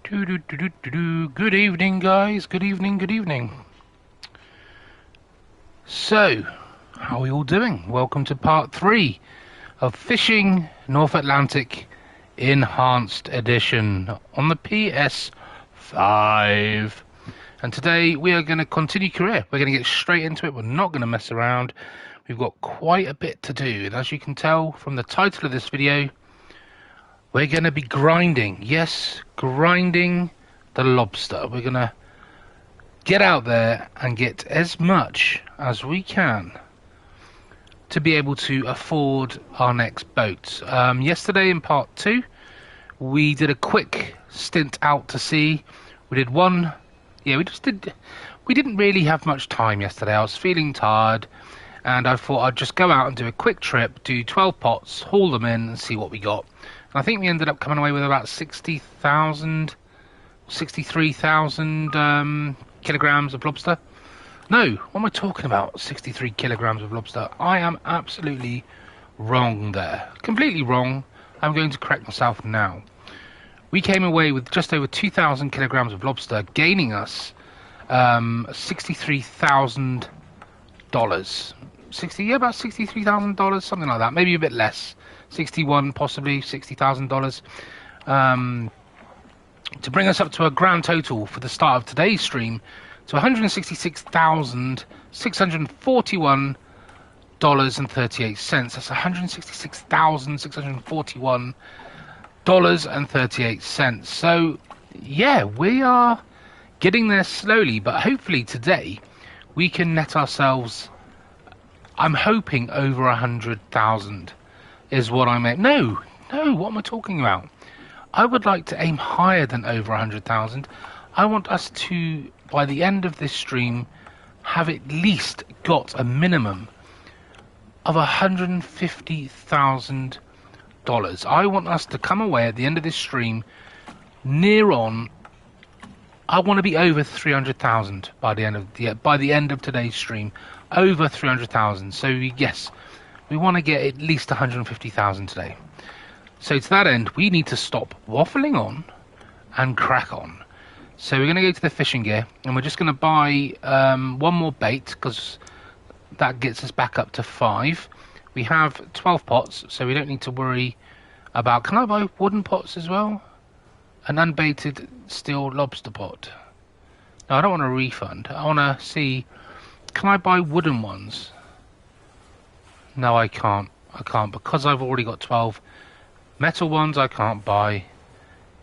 Good evening, guys. Good evening, good evening. So, how are we all doing? Welcome to part 3 of Fishing North Atlantic Enhanced Edition on the PS5. And today we are going to continue career. We're going to get straight into it. We're not going to mess around. We've got quite a bit to do. And as you can tell from the title of this video, we're going to be grinding. Yes, grinding the lobster. We're going to get out there and get as much as we can to be able to afford our next boat. Yesterday in part 2, we did a quick stint out to sea. We did one. Yeah, we didn't really have much time yesterday. I was feeling tired, and I thought I'd just go out and do a quick trip, do 12 pots, haul them in, and see what we got. And I think we ended up coming away with about 63,000 kilograms of lobster. No, what am I talking about? 63 kilograms of lobster. I am absolutely wrong there. Completely wrong. I'm going to correct myself now. We came away with just over 2,000 kilograms of lobster, gaining us $63,000. About $63,000, something like that. Maybe a bit less. 61, possibly $60,000. To bring us up to a grand total for the start of today's stream to $166,641.38. That's $166,641.38. So, yeah, we are getting there slowly, but hopefully today we can net ourselves, I'm hoping, over 100,000 is what I meant. No, what am I talking about? I would like to aim higher than over 100,000. I want us to, by the end of this stream, have at least got a minimum of $150,000. I want us to come away at the end of this stream near on. I want to be over 300,000 by the end of today's stream. Over 300,000. So yes, we want to get at least 150,000 today. So to that end, we need to stop waffling on and crack on. So we're going to go to the fishing gear, and we're just going to buy one more bait, because that gets us back up to 5. We have 12 pots, so we don't need to worry about... Can I buy wooden pots as well? An unbaited steel lobster pot. No, I don't want a refund. I want to see... Can I buy wooden ones? No, I can't. Because I've already got 12 metal ones. I can't buy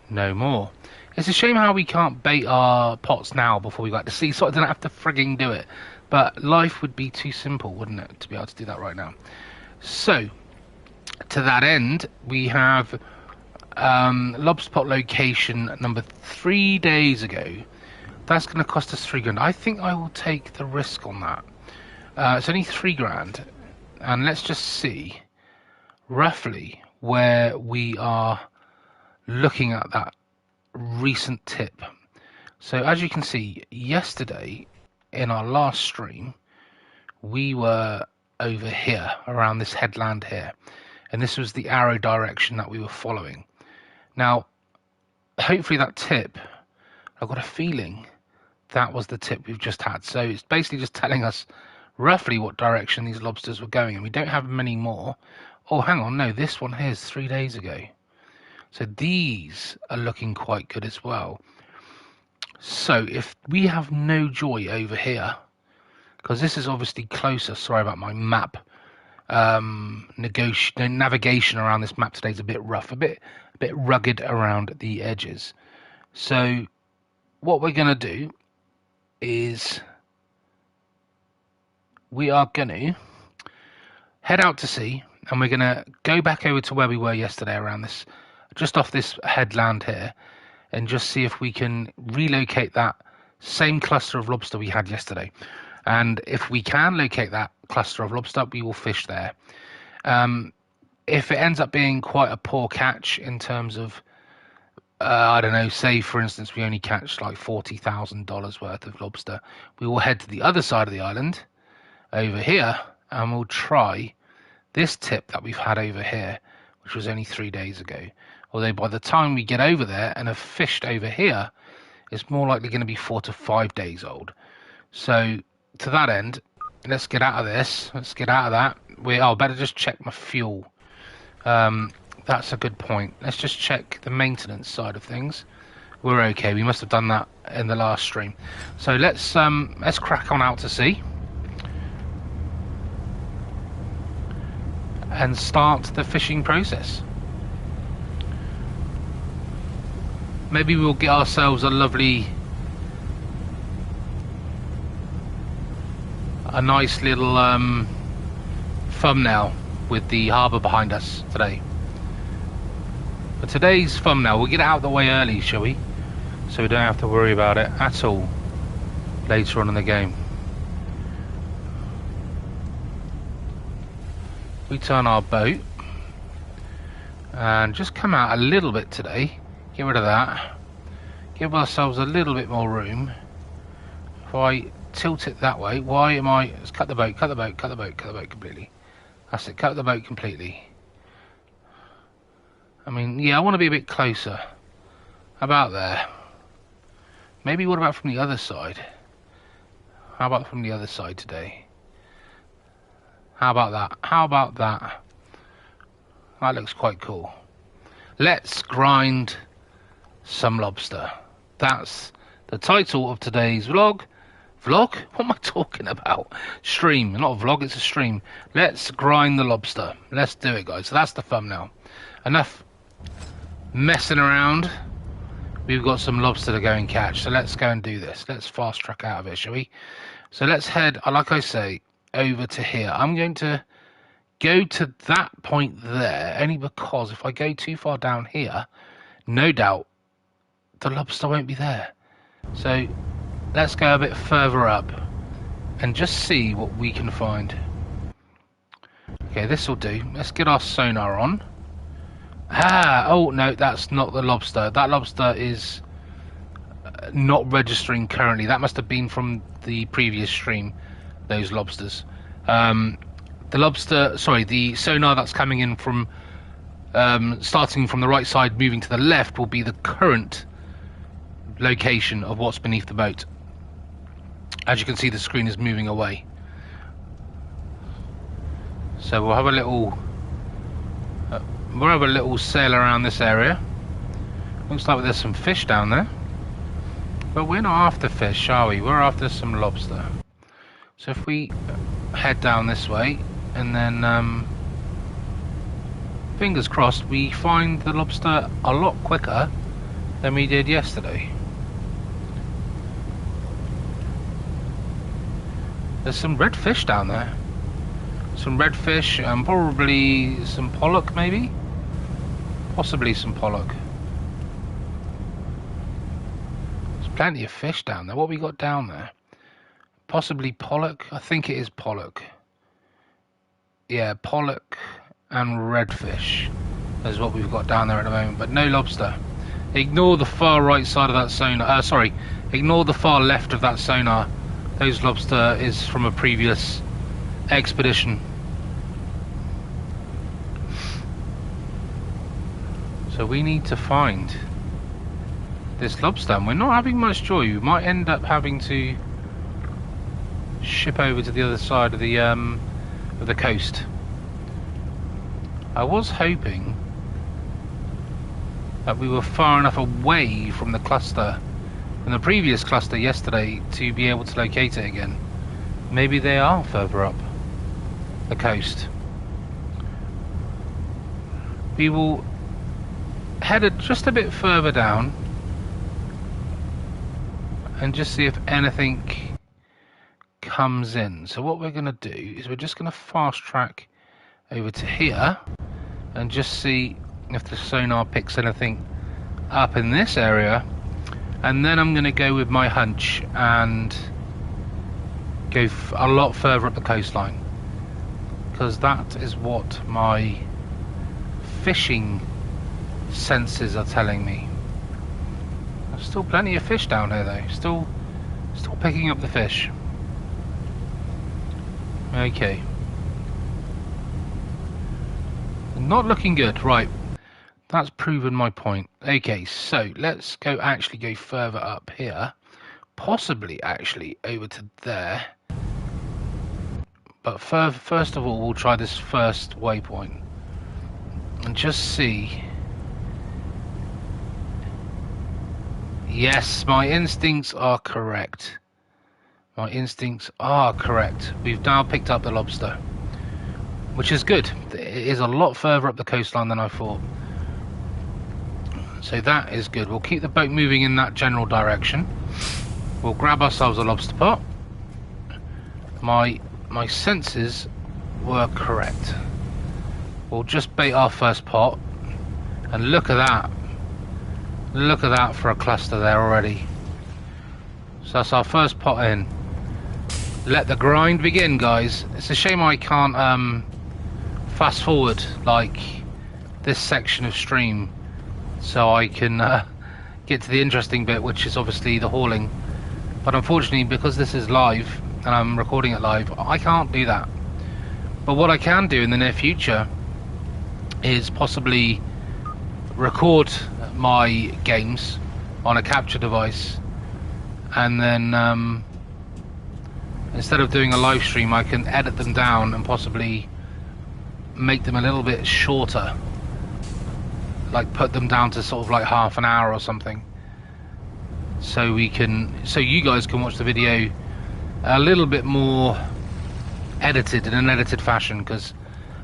no more. It's a shame how we can't bait our pots now before we go out to sea, so I don't have to frigging do it. But life would be too simple, wouldn't it, to be able to do that right now? So, to that end, we have lobster pot location number 3 days ago. That's going to cost us $3,000. I think I will take the risk on that. It's only $3,000, and let's just see roughly where we are looking at that recent tip. So as you can see, yesterday in our last stream, we were over here around this headland here, and this was the arrow direction that we were following. Now, hopefully that tip, I've got a feeling that was the tip we've just had. So it's basically just telling us roughly what direction these lobsters were going, and we don't have many more. Oh, hang on, no, this one here is 3 days ago. So these are looking quite good as well. So if we have no joy over here, because this is obviously closer, sorry about my map, navigation around this map today is a bit rough, a bit rugged around the edges. So what we're going to do is we are going to head out to sea, and we're going to go back over to where we were yesterday around this, just off this headland here, and just see if we can relocate that same cluster of lobster we had yesterday. And if we can locate that cluster of lobster, we will fish there. If it ends up being quite a poor catch in terms of, I don't know, say for instance we only catch like $40,000 worth of lobster, we will head to the other side of the island over here, and we'll try this tip that we've had over here which was only 3 days ago. Although by the time we get over there and have fished over here, it's more likely going to be 4 to 5 days old. So to that end, let's get out of this. Let's get out of that. I'll better just check my fuel. That's a good point. Let's just check the maintenance side of things. We're okay. We must have done that in the last stream. So let's crack on out to sea and start the fishing process. Maybe we'll get ourselves a nice little thumbnail with the harbour behind us today. For today's thumbnail, we'll get it out of the way early, shall we? So we don't have to worry about it at all later on in the game. We turn our boat and just come out a little bit today. Get rid of that. Give ourselves a little bit more room. If I tilt it that way, let's cut the boat completely. That's it, cut the boat completely. I mean, yeah, I want to be a bit closer. About there. Maybe what about from the other side? How about from the other side today? How about that? How about that? That looks quite cool. Let's grind some lobster. That's the title of today's vlog. Vlog? What am I talking about? Stream. Not a vlog, it's a stream. Let's grind the lobster. Let's do it, guys. So that's the thumbnail. Enough messing around. We've got some lobster to go and catch. So let's go and do this. Let's fast track out of it, shall we? So let's head, like I say, over to here. I'm going to go to that point there, only because if I go too far down here, no doubt the lobster won't be there. So let's go a bit further up and just see what we can find. Okay, this will do. Let's get our sonar on. Oh no, that's not the lobster. That lobster is not registering currently. That must have been from the previous stream, those lobsters. The sonar that's coming in from starting from the right side, moving to the left, will be the current location of what's beneath the boat. As you can see, the screen is moving away. So we'll have a little sail around this area. Looks like there's some fish down there, but we're not after fish, are we? We're after some lobster. So if we head down this way and then fingers crossed we find the lobster a lot quicker than we did yesterday. There's some red fish down there. Some red fish and probably some pollock, maybe? Possibly some pollock. There's plenty of fish down there. What we got down there? Possibly pollock? I think it is pollock. Yeah, pollock and redfish is what we've got down there at the moment, but no lobster. Ignore the far right side of that sonar. Ignore the far left of that sonar. Those lobster is from a previous expedition. So we need to find this lobster, and we're not having much joy. We might end up having to ship over to the other side of the coast. I was hoping that we were far enough away from the cluster, from the previous cluster yesterday, to be able to locate it again. Maybe they are further up the coast. We will head just a bit further down and just see if anything comes in. So what we're going to do is we're just going to fast track over to here and just see if the sonar picks anything up in this area, and then I'm going to go with my hunch and go a lot further up the coastline, because that is what my fishing senses are telling me. There's still plenty of fish down here though. Still picking up the fish. Okay. Not looking good. Right. That's proven my point. Okay, so let's actually go further up here. Possibly actually over to there. But first of all, we'll try this first waypoint. And just see. Yes, my instincts are correct. My instincts are correct. We've now picked up the lobster, which is good. It is a lot further up the coastline than I thought. So that is good. We'll keep the boat moving in that general direction. We'll grab ourselves a lobster pot. My senses were correct. We'll just bait our first pot. And look at that. Look at that for a cluster there already. So that's our first pot in. Let the grind begin, guys. It's a shame I can't fast forward like this section of stream so I can get to the interesting bit, which is obviously the hauling. But unfortunately, because this is live and I'm recording it live, I can't do that. But what I can do in the near future is possibly record my games on a capture device, and then instead of doing a live stream, I can edit them down and possibly make them a little bit shorter, like put them down to sort of like half an hour or something, so you guys can watch the video a little bit more edited, in an edited fashion, because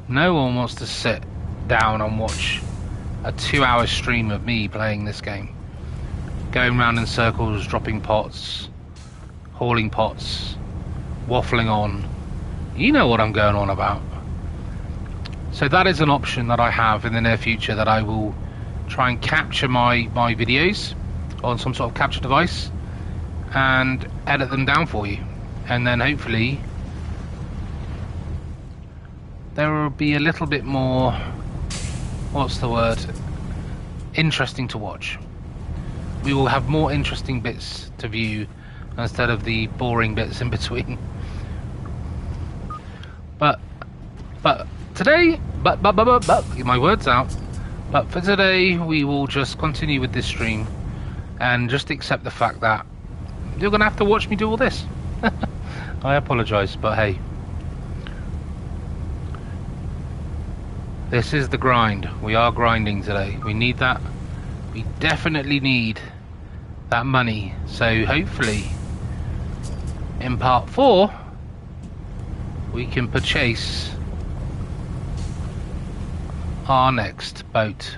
no one wants to sit down and watch a 2-hour stream of me playing this game, going round in circles, dropping pots, hauling pots, waffling on. You know what I'm going on about. So that is an option that I have in the near future, that I will try and capture my videos on some sort of capture device and edit them down for you, and then hopefully there will be a little bit more, what's the word, interesting to watch. We will have more interesting bits to view instead of the boring bits in between. But today, get my words out. But for today, we will just continue with this stream and just accept the fact that you're gonna have to watch me do all this. I apologize, but hey, this is the grind. We are grinding today. We need that. We definitely need that money. So hopefully in part 4 we can purchase our next boat.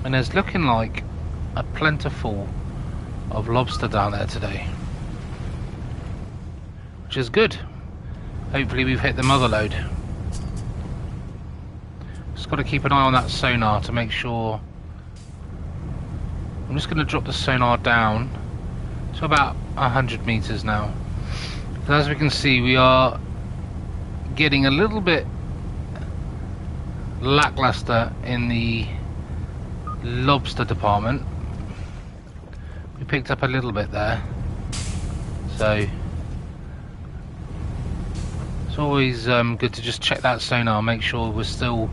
And there's looking like a plentiful of lobster down there today, which is good. Hopefully we've hit the mother load. Just got to keep an eye on that sonar to make sure. I'm just going to drop the sonar down to about 100 meters now. But as we can see, we are getting a little bit lackluster in the lobster department. We picked up a little bit there, so it's always good to just check that sonar, make sure we're still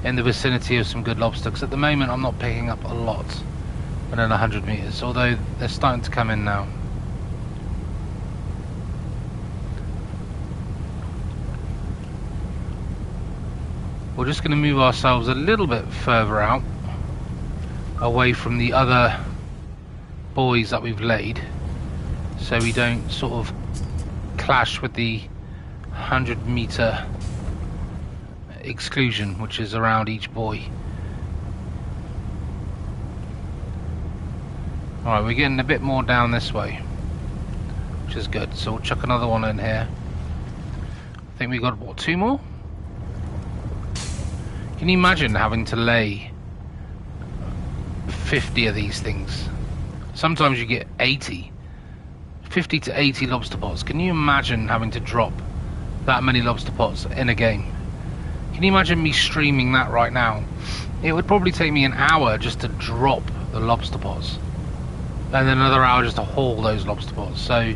in the vicinity of some good lobster, because at the moment I'm not picking up a lot within 100 meters, although they're starting to come in now. We're just going to move ourselves a little bit further out, away from the other buoys that we've laid, so we don't sort of clash with the 100-meter exclusion which is around each buoy. Alright, we're getting a bit more down this way, which is good, so we'll chuck another one in here. I think we got, what, 2 more? Can you imagine having to lay 50 of these things? Sometimes you get 80. 50 to 80 lobster pots. Can you imagine having to drop that many lobster pots in a game? Can you imagine me streaming that right now? It would probably take me an hour just to drop the lobster pots, and then another hour just to haul those lobster pots. So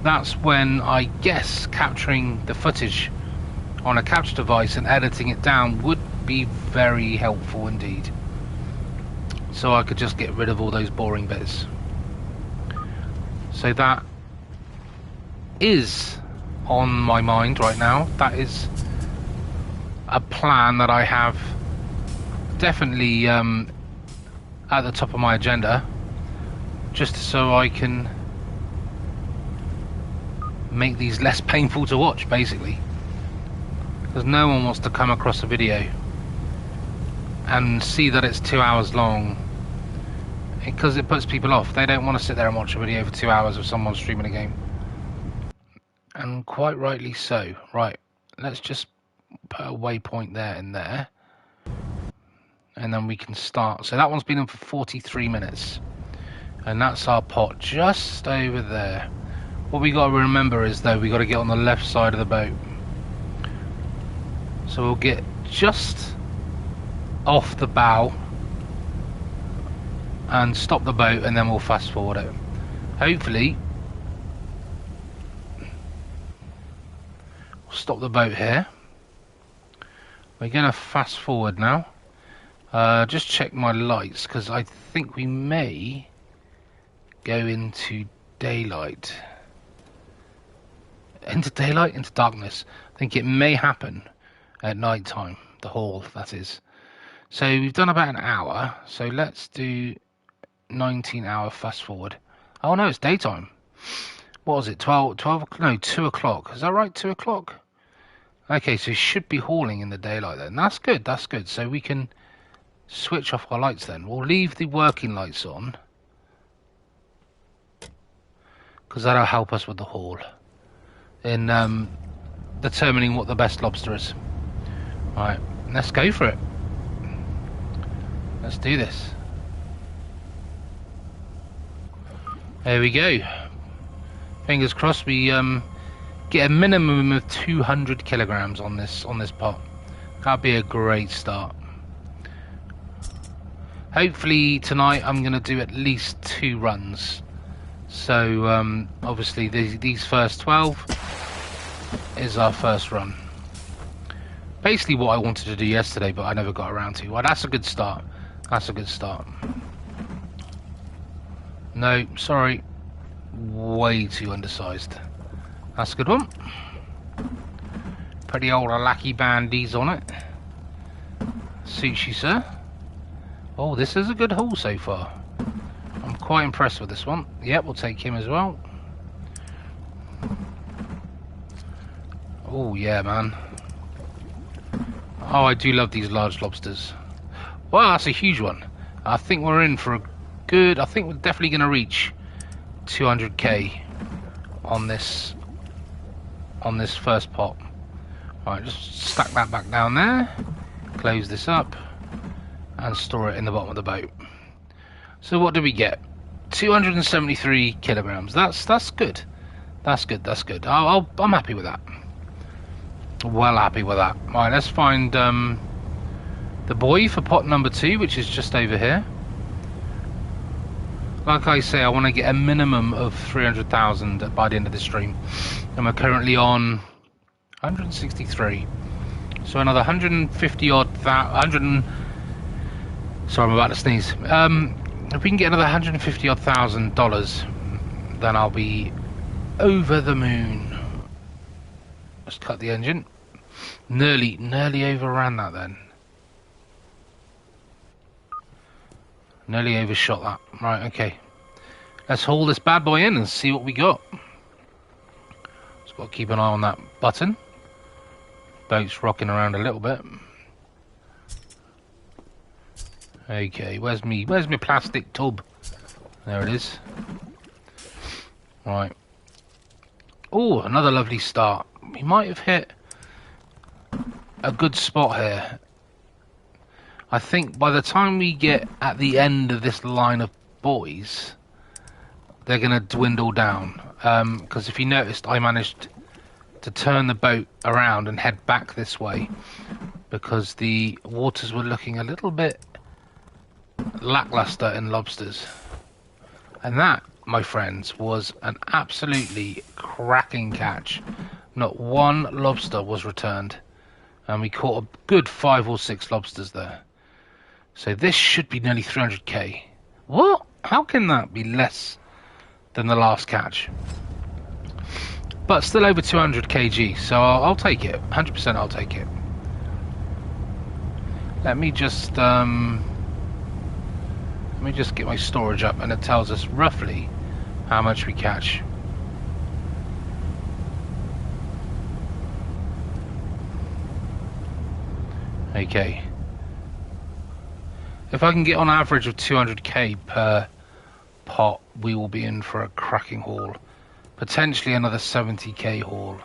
that's when I guess capturing the footage on a capture device, and editing it down would be very helpful indeed. So I could just get rid of all those boring bits. So that is on my mind right now. That is a plan that I have definitely at the top of my agenda, just so I can make these less painful to watch, basically, because no one wants to come across a video and see that it's 2 hours long, because it puts people off. They don't want to sit there and watch a video for 2 hours of someone streaming a game, and quite rightly so. Right, let's just put a waypoint there and there, and then we can start. So that one's been in for 43 minutes, and that's our pot just over there. What we got to remember is, though, we got to get on the left side of the boat. So we'll get just off the bow and stop the boat, and then we'll fast forward it. Hopefully we'll stop the boat here. We're gonna fast forward now. Just check my lights, because I think we may go into daylight. Into daylight? Into darkness. I think it may happen at night time. The haul, that is. So we've done about an hour. So let's do 19-hour fast forward. Oh no, it's daytime. What was it? 12? No, 2 o'clock. Is that right? 2 o'clock? Okay, so it should be hauling in the daylight then. That's good, that's good. So we can switch off our lights then. We'll leave the working lights on, because that'll help us with the haul in determining what the best lobster is. Alright, let's go for it. Let's do this. There we go. Fingers crossed we get a minimum of 200 kilograms on this pot. That'd be a great start. Hopefully tonight I'm going to do at least 2 runs. So obviously these first 12 is our first run. Basically what I wanted to do yesterday, but I never got around to. Well, that's a good start. That's a good start. No, sorry. Way too undersized. That's a good one. Pretty old lackey bandies on it. Suits you, sir. Oh, this is a good haul so far. I'm quite impressed with this one. Yep, we'll take him as well. Oh, yeah, man. Oh, I do love these large lobsters. Well, that's a huge one. I think we're in for a good... I think we're definitely going to reach 200k on this first pot. Alright, just stack that back down there. Close this up. And store it in the bottom of the boat. So what do we get? 273 kilograms. That's good. That's good. That's good. I'm happy with that. Well happy with that. Right, let's find the buoy for pot number 2, which is just over here. Like I say, I want to get a minimum of 300,000 by the end of the stream, and we're currently on 163. So another 150 odd sorry, I'm about to sneeze. If we can get another 150 odd $1,000, then I'll be over the moon. Let's cut the engine. Nearly overran that then. Nearly overshot that. Right, okay. Let's haul this bad boy in and see what we got. Just got to keep an eye on that button. Boat's rocking around a little bit. Okay, where's me plastic tub? There it is. Right. Oh, another lovely start. We might have hit a good spot here. I think by the time we get at the end of this line of buoys, they're going to dwindle down. Because if you noticed, I managed to turn the boat around and head back this way because the waters were looking a little bit lackluster in lobsters. And that, my friends, was an absolutely cracking catch. Not one lobster was returned. And we caught a good 5 or 6 lobsters there. So this should be nearly 300k. What? How can that be less than the last catch? But still over 200 kg, so I'll take it. 100% I'll take it. Let me just get my storage up, and it tells us roughly how much we catch. Okay. If I can get on average of 200k per pot, we will be in for a cracking haul. Potentially another 70k haul.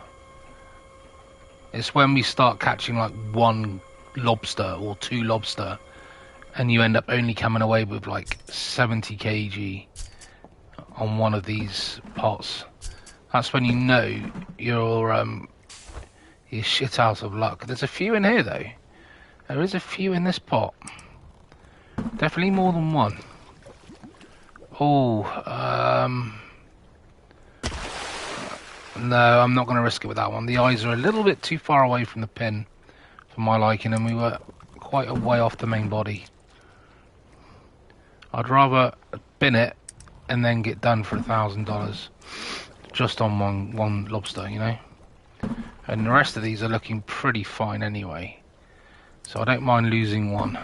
It's when we start catching like 1 lobster or 2 lobster, and you end up only coming away with like 70 kg on one of these pots. That's when you know you're shit out of luck. There's a few in here though. There is a few in this pot. Definitely more than 1. Oh, no, I'm not going to risk it with that one. The eyes are a little bit too far away from the pin for my liking, and we were quite a way off the main body. I'd rather bin it and then get done for $1,000 just on one lobster, you know. And the rest of these are looking pretty fine anyway, so I don't mind losing one.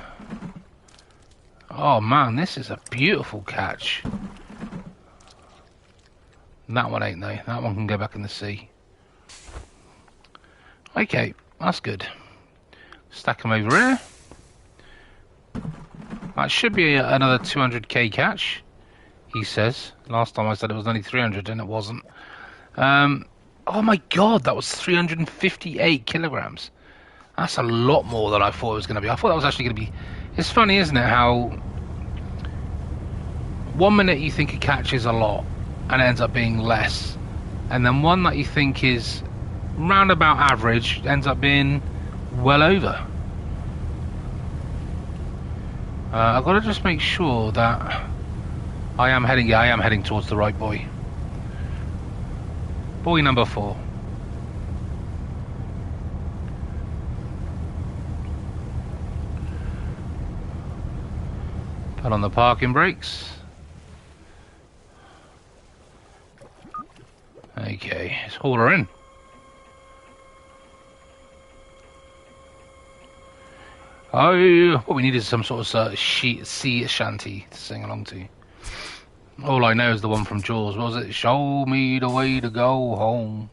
Oh man, this is a beautiful catch. That one ain't though. That one can go back in the sea. Okay, that's good. Stack them over here. That should be another 200k catch, he says. Last time I said it was only 300 and it wasn't. Oh my god, that was 358 kilograms. That's a lot more than I thought it was going to be. I thought that was actually going to be... It's funny, isn't it, how 1 minute you think a catch is a lot and it ends up being less, and then one that you think is roundabout average ends up being well over. I've got to just make sure that I am heading towards the right buoy. Buoy number 4. Put on the parking brakes. Okay, let's haul her in. Oh, what we need is some sort of sea shanty to sing along to. All I know is the one from Jaws. What was it? Show me the way to go home.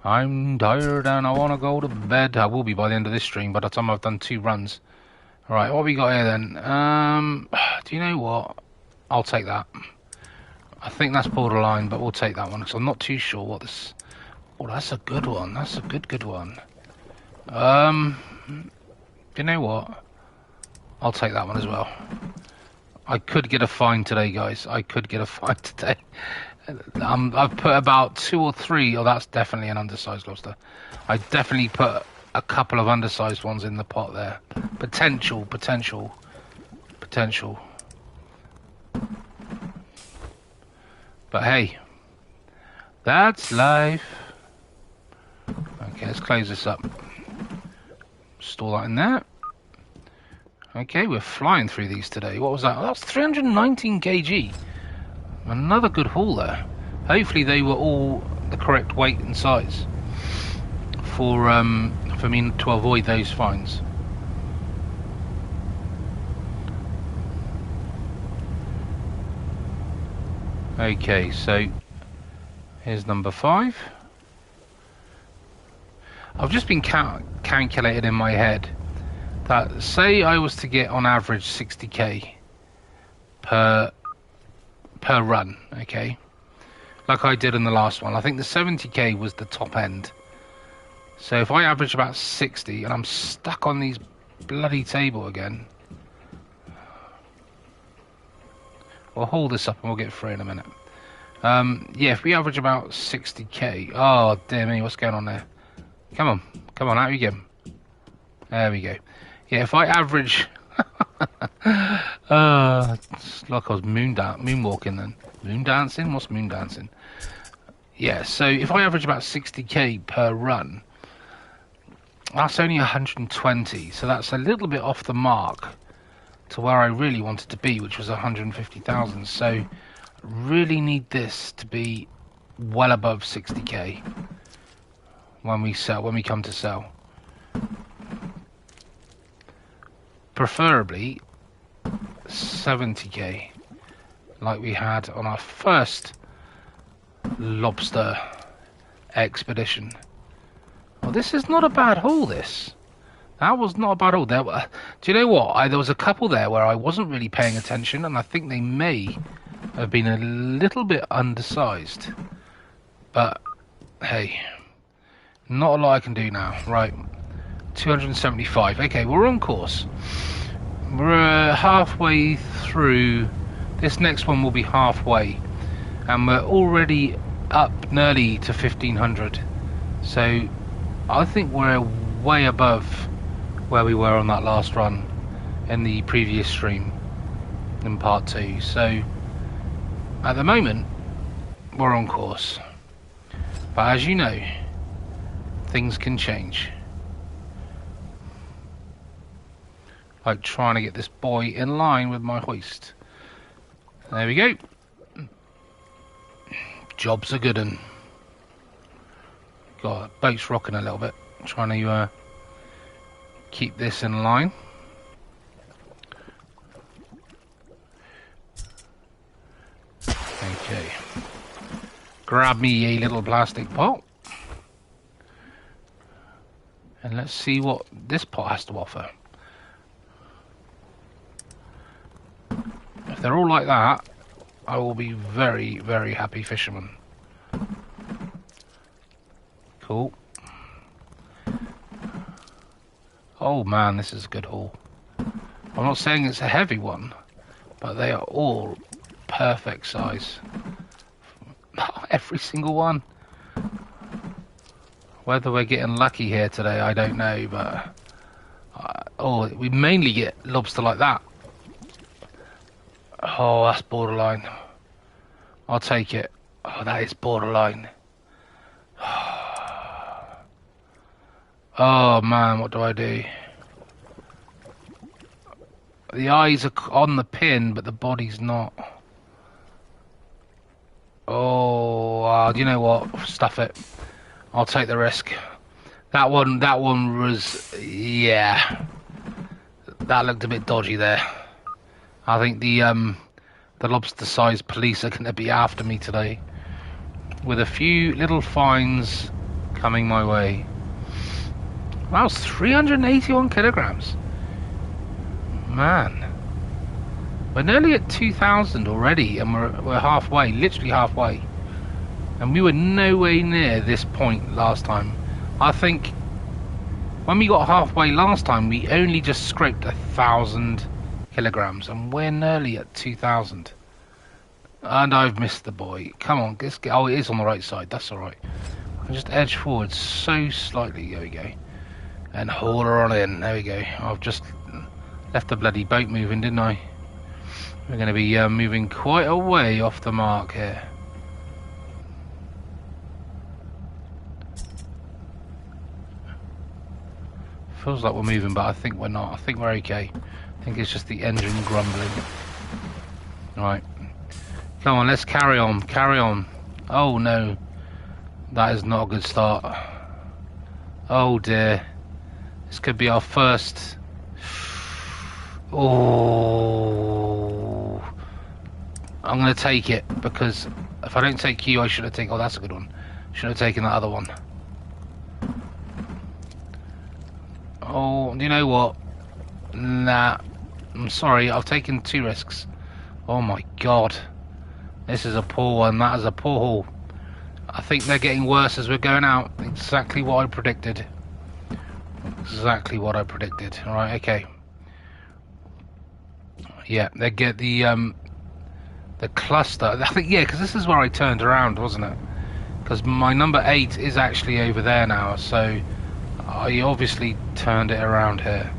I'm tired and I want to go to bed. I will be by the end of this stream, by the time I've done 2 runs. Alright, what we got here then? Do you know what? I'll take that. I think that's borderline, but we'll take that one, because I'm not too sure what this... Oh, that's a good one. That's a good one. You know what? I'll take that one as well. I could get a fine today, guys. I could get a fine today. I've put about 2 or 3. Oh, that's definitely an undersized lobster. I definitely put a couple of undersized ones in the pot there. Potential. But hey, that's life. Okay, let's close this up. Store that in there. Okay, we're flying through these today. What was that? Oh, that's 319 kg. Another good haul there. Hopefully they were all the correct weight and size for me to avoid those fines. Okay, so here's number 5. I've just been calculated in my head that, say I was to get on average 60k per run, okay, like I did in the last one. I think the 70k was the top end. So if I average about 60, and I'm stuck on these bloody table again, we'll hold this up and we'll get through in a minute. Yeah, if we average about 60k, oh dear me, what's going on there? Come on, out you go. There we go. Yeah, if I average, it's like I was moonwalking then. Moon dancing? What's moon dancing? Yeah, so if I average about 60k per run, That's only 120, so that's a little bit off the mark to where I really wanted to be, which was 150,000. So really need this to be well above 60k when we come to sell. Preferably 70k like we had on our first Lobster expedition. Well, this is not a bad haul, this. That was not a bad haul. Do you know what? There was a couple there where I wasn't really paying attention, and I think they may have been a little bit undersized. But, hey, not a lot I can do now. Right, 275. Okay, we're on course. We're halfway through. This next one will be halfway. And we're already up nearly to 1,500. So, I think we're way above where we were on that last run in the previous stream in part 2. So at the moment we're on course, but as you know, things can change, like trying to get this boy in line with my hoist. There we go. Job's a good one. God, boat's rocking a little bit, trying to keep this in line. Okay. Grab me a little plastic pot. And let's see what this pot has to offer. If they're all like that, I will be very, very happy fisherman. Cool. Oh man, this is a good haul. I'm not saying it's a heavy one, but they are all perfect size. Every single one. Whether we're getting lucky here today, I don't know, but we mainly get lobster like that. Oh, that's borderline. I'll take it. Oh, that is borderline. Oh man, what do I do? The eyes are on the pin, but the body's not. Oh, do you know what? Stuff it. I'll take the risk. That one was, yeah. That looked a bit dodgy there. I think the lobster-sized police are going to be after me today, with a few little fines coming my way. Wow, 381 kilograms. Man. We're nearly at 2,000 already, and we're halfway, literally halfway. And we were nowhere near this point last time. I think when we got halfway last time, we only just scraped 1,000 kilograms, and we're nearly at 2,000. And I've missed the boy. Come on, let's get. Oh, it is on the right side. That's all right. I can just edge forward so slightly. There we go. And haul her on in. There we go. I've just left the bloody boat moving, didn't I? We're going to be moving quite a way off the mark here. Feels like we're moving, but I think we're not. I think we're okay. I think it's just the engine grumbling. Right. Come on, let's carry on. Carry on. Oh no. That is not a good start. Oh dear. This could be our first. Oh. I'm going to take it, because if I don't take you, I should have taken. Oh, that's a good one. Should have taken that other one. Oh, do you know what? Nah. I'm sorry, I've taken 2 risks. Oh my god. This is a poor one. That is a poor haul. I think they're getting worse as we're going out. Exactly what I predicted. Exactly what I predicted. Alright, okay. Yeah, they get the cluster. I think, yeah, because this is where I turned around, wasn't it? Because my number 8 is actually over there now, so I obviously turned it around here.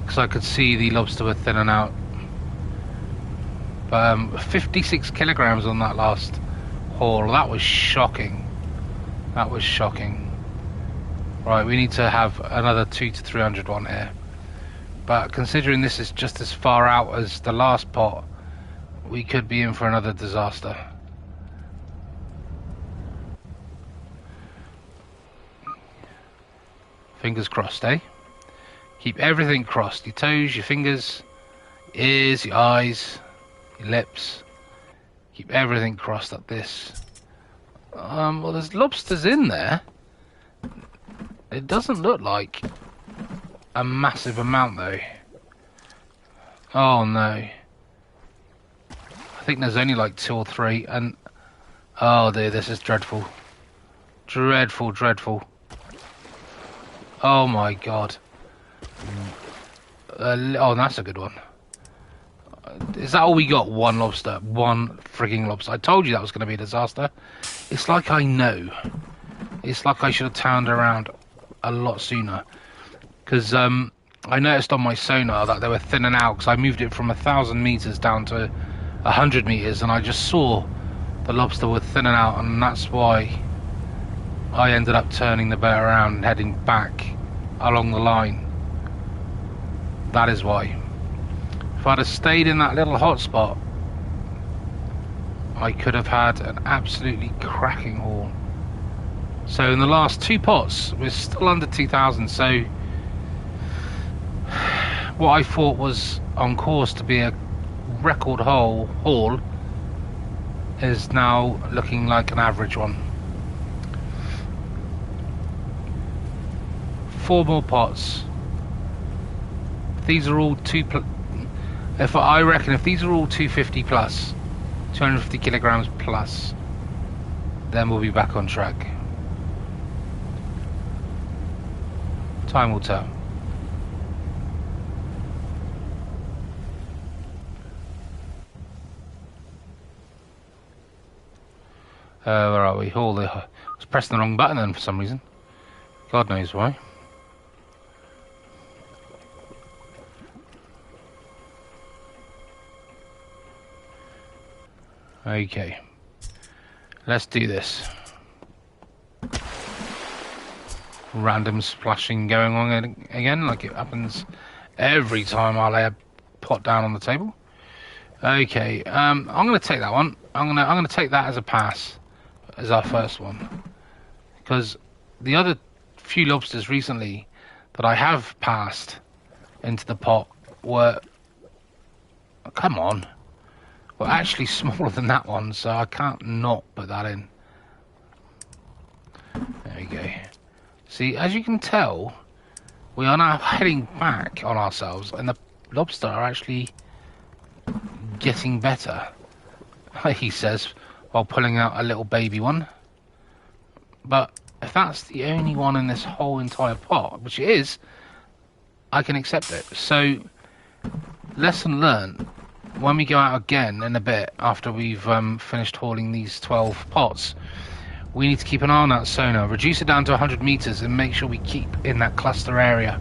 Because I could see the lobster were thinning out. But 56 kilograms on that last haul. That was shocking. That was shocking. Right, we need to have another 200 to 300 one here. But considering this is just as far out as the last pot, we could be in for another disaster. Fingers crossed, eh? Keep everything crossed. Your toes, your fingers, ears, your eyes, your lips. Keep everything crossed like this. Well, there's lobsters in there. It doesn't look like a massive amount, though. Oh, no. I think there's only like 2 or 3, and... Oh, dear, this is dreadful. Dreadful, dreadful. Oh, my God. Oh, that's a good one. Is that all we got? One lobster. One frigging lobster. I told you that was going to be a disaster. It's like I know. It's like I should have turned around a lot sooner. Because I noticed on my sonar that they were thinning out, because I moved it from 1,000 meters down to 100 meters, and I just saw the lobster were thinning out, and that's why I ended up turning the boat around and heading back along the line. That is why. If I'd have stayed in that little hotspot, I could have had an absolutely cracking haul. So in the last 2 pots, we're still under 2,000. So what I thought was on course to be a record haul is now looking like an average one. 4 more pots. These are all I reckon if these are all 250 plus, 250 kilograms plus, then we'll be back on track. Time will tell. Where are we? I was pressing the wrong button then for some reason. God knows why. Okay, let's do this. Random splashing going on again, like it happens every time I lay a pot down on the table. Okay, I'm going to take that one. I'm going to take that as a pass, as our first one, because the other few lobsters recently that I have passed into the pot were, come on, were actually smaller than that one, so I can't not put that in. There we go. See, as you can tell, we are now heading back on ourselves, and the lobster are actually getting better, he says, while pulling out a little baby one. But if that's the only one in this whole entire pot, which it is, I can accept it. So, lesson learned. When we go out again in a bit, after we've finished hauling these 12 pots, we need to keep an eye on that sonar, reduce it down to 100 meters, and make sure we keep in that cluster area.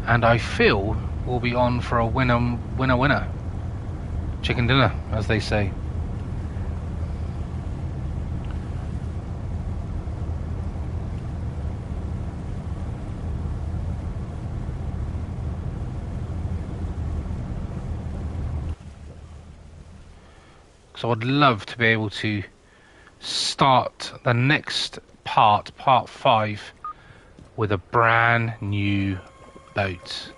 And I feel we'll be on for a winner. Chicken dinner, as they say. So I'd love to be able to start the next part 5, with a brand new boat.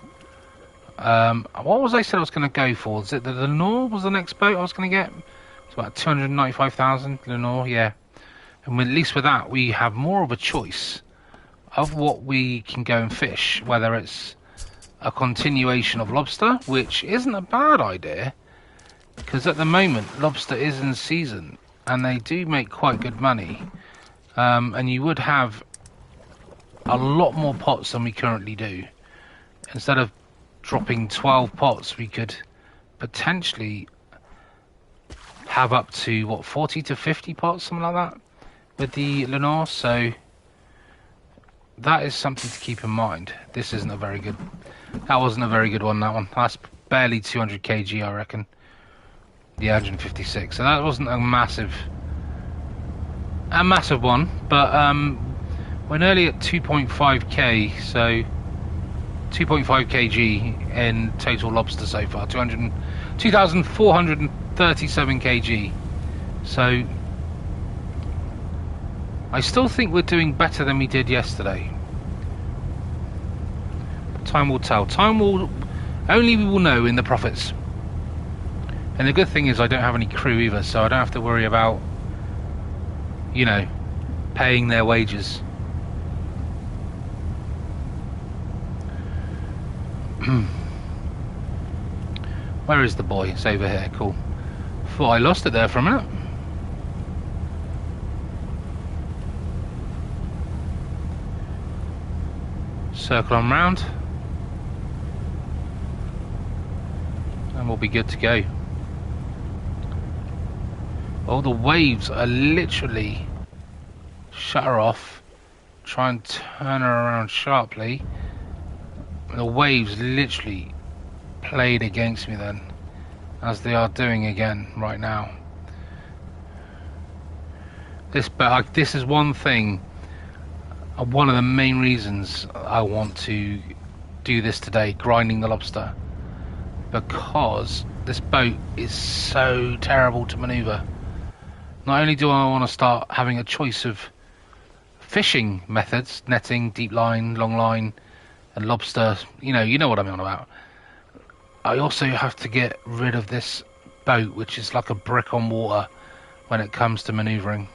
What was I said I was going to go for? Is it the Lenore was the next boat I was going to get? It's about 295,000, Lenore, yeah. And at least with that, we have more of a choice of what we can go and fish, whether it's a continuation of lobster, which isn't a bad idea, because at the moment lobster is in season and they do make quite good money, and you would have a lot more pots than we currently do. Instead of dropping 12 pots, we could potentially have up to what, 40 to 50 pots, something like that, with the Lenore. So that is something to keep in mind. This isn't a very good, that wasn't a very good one, that one. That's barely 200 kg, I reckon. The 156, so that wasn't a massive one, but We're nearly at 2.5k, so 2.5 kg in total lobster so far. 2,437 kg. So I still think we're doing better than we did yesterday. Time will tell. Only we will know in the profits. And the good thing is I don't have any crew either, so I don't have to worry about, you know, paying their wages. Where is the boy? It's over here. Cool. Thought I lost it there for a minute. Circle on round. And we'll be good to go. Oh, the waves are literally shut her off. Try and turn her around sharply. The waves literally played against me then, as they are doing again right now. This is one thing, one of the main reasons I want to do this today, grinding the lobster, because this boat is so terrible to maneuver. Not only do I want to start having a choice of fishing methods, netting, deep line, long line, and lobster, you know what I'm on about. I also have to get rid of this boat, which is like a brick on water when it comes to manoeuvring.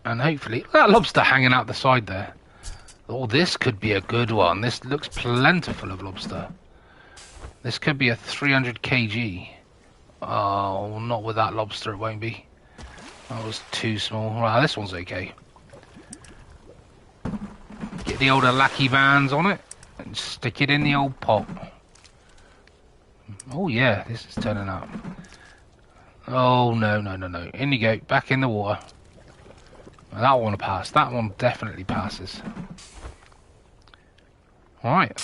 And hopefully, look at that lobster hanging out the side there. Oh, this could be a good one. This looks plentiful of lobster. This could be a 300 kg. Oh, not with that lobster, it won't be. That was too small. Right, this one's okay. Get the old Alaki bands on it and stick it in the old pot. Oh yeah, this is turning up. Oh no. In you go, back in the water. Well, that one passed. That one definitely passes. Alright.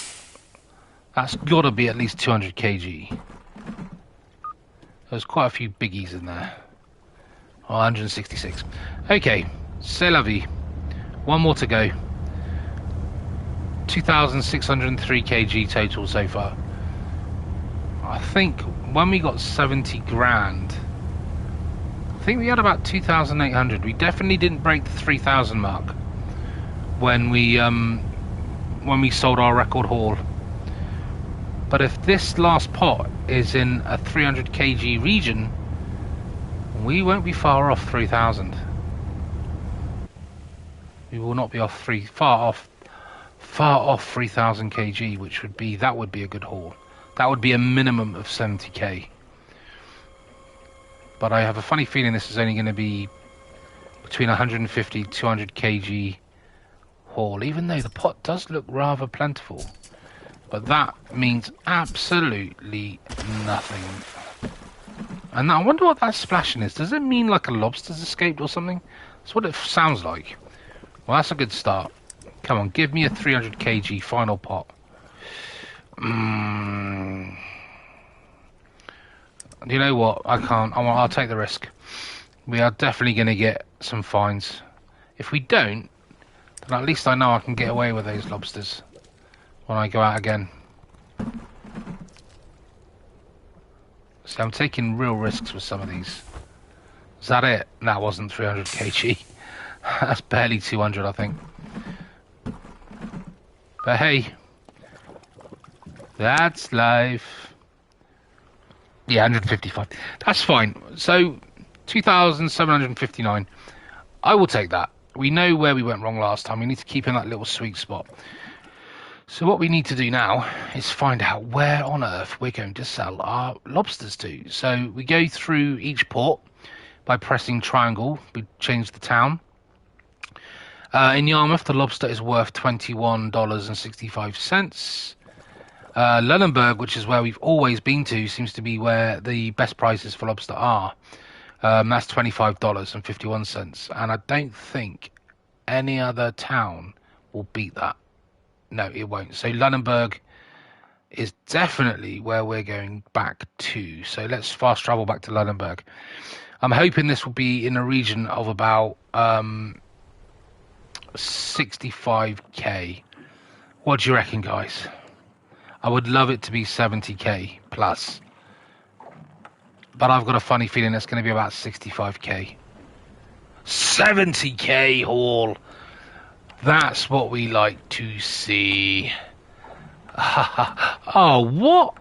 That's got to be at least 200 kg. There's quite a few biggies in there. Oh, 166. Okay, c'est la vie. One more to go. 2,603 kg total so far. I think when we got 70 grand, I think we had about 2,800. We definitely didn't break the 3,000 mark when we sold our record haul. But if this last pot is in a 300 kg region, we won't be far off 3,000. We will not be far off 3,000 kg, which would be a good haul. That would be a minimum of 70k. But I have a funny feeling this is only going to be between 150 200 kg haul, even though the pot does look rather plentiful. But that means absolutely nothing. And I wonder what that splashing is. Does it mean like a lobster's escaped or something? That's what it sounds like. Well, that's a good start. Come on, give me a 300 kg final pot. You know what? I can't. I'll take the risk. We are definitely going to get some fines. If we don't, then at least I know I can get away with those lobsters when I go out again. So I'm taking real risks with some of these. Is that it? That wasn't 300 kg. That's barely 200, I think. But hey, that's life. Yeah, 155. That's fine. So 2,759. I will take that. We know where we went wrong last time. We need to keep in that little sweet spot. So what we need to do now is find out where on earth we're going to sell our lobsters to. So we go through each port by pressing triangle. We change the town. In Yarmouth, the lobster is worth $21.65. Lunenburg, which is where we've always been to, seems to be where the best prices for lobster are. That's $25.51. And I don't think any other town will beat that. No, it won't. So Lunenburg is definitely where we're going back to. So let's fast travel back to Lunenburg. I'm hoping this will be in a region of about 65k. What do you reckon, guys? I would love it to be 70k plus, but I've got a funny feeling it's going to be about 65k. 70k haul. That's what we like to see. Oh, what?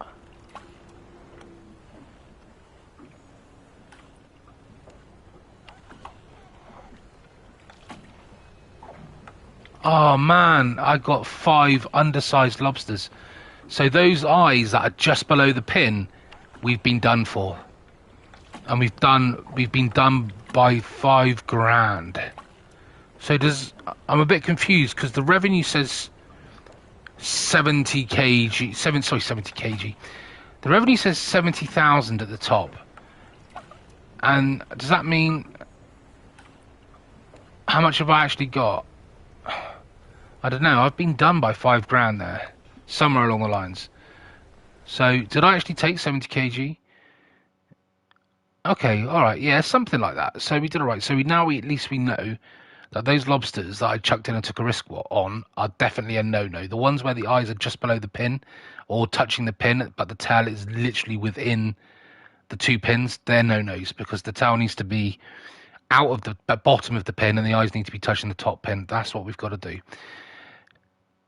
Oh man, I got 5 undersized lobsters. So those eyes that are just below the pin, we've been done for. And we've been done by 5 grand. So I'm a bit confused because the revenue says 70 kg, 70 kg. The revenue says 70,000 at the top. And does that mean how much have I actually got? I don't know. I've been done by 5 grand there, somewhere along the lines. So did I actually take 70 kg? Okay, all right, yeah, something like that. So we did all right. So at least we know that those lobsters that I chucked in and took a risk on are definitely a no-no. The ones where the eyes are just below the pin or touching the pin, but the tail is literally within the 2 pins, they're no-nos because the tail needs to be out of the bottom of the pin and the eyes need to be touching the top pin. That's what we've got to do.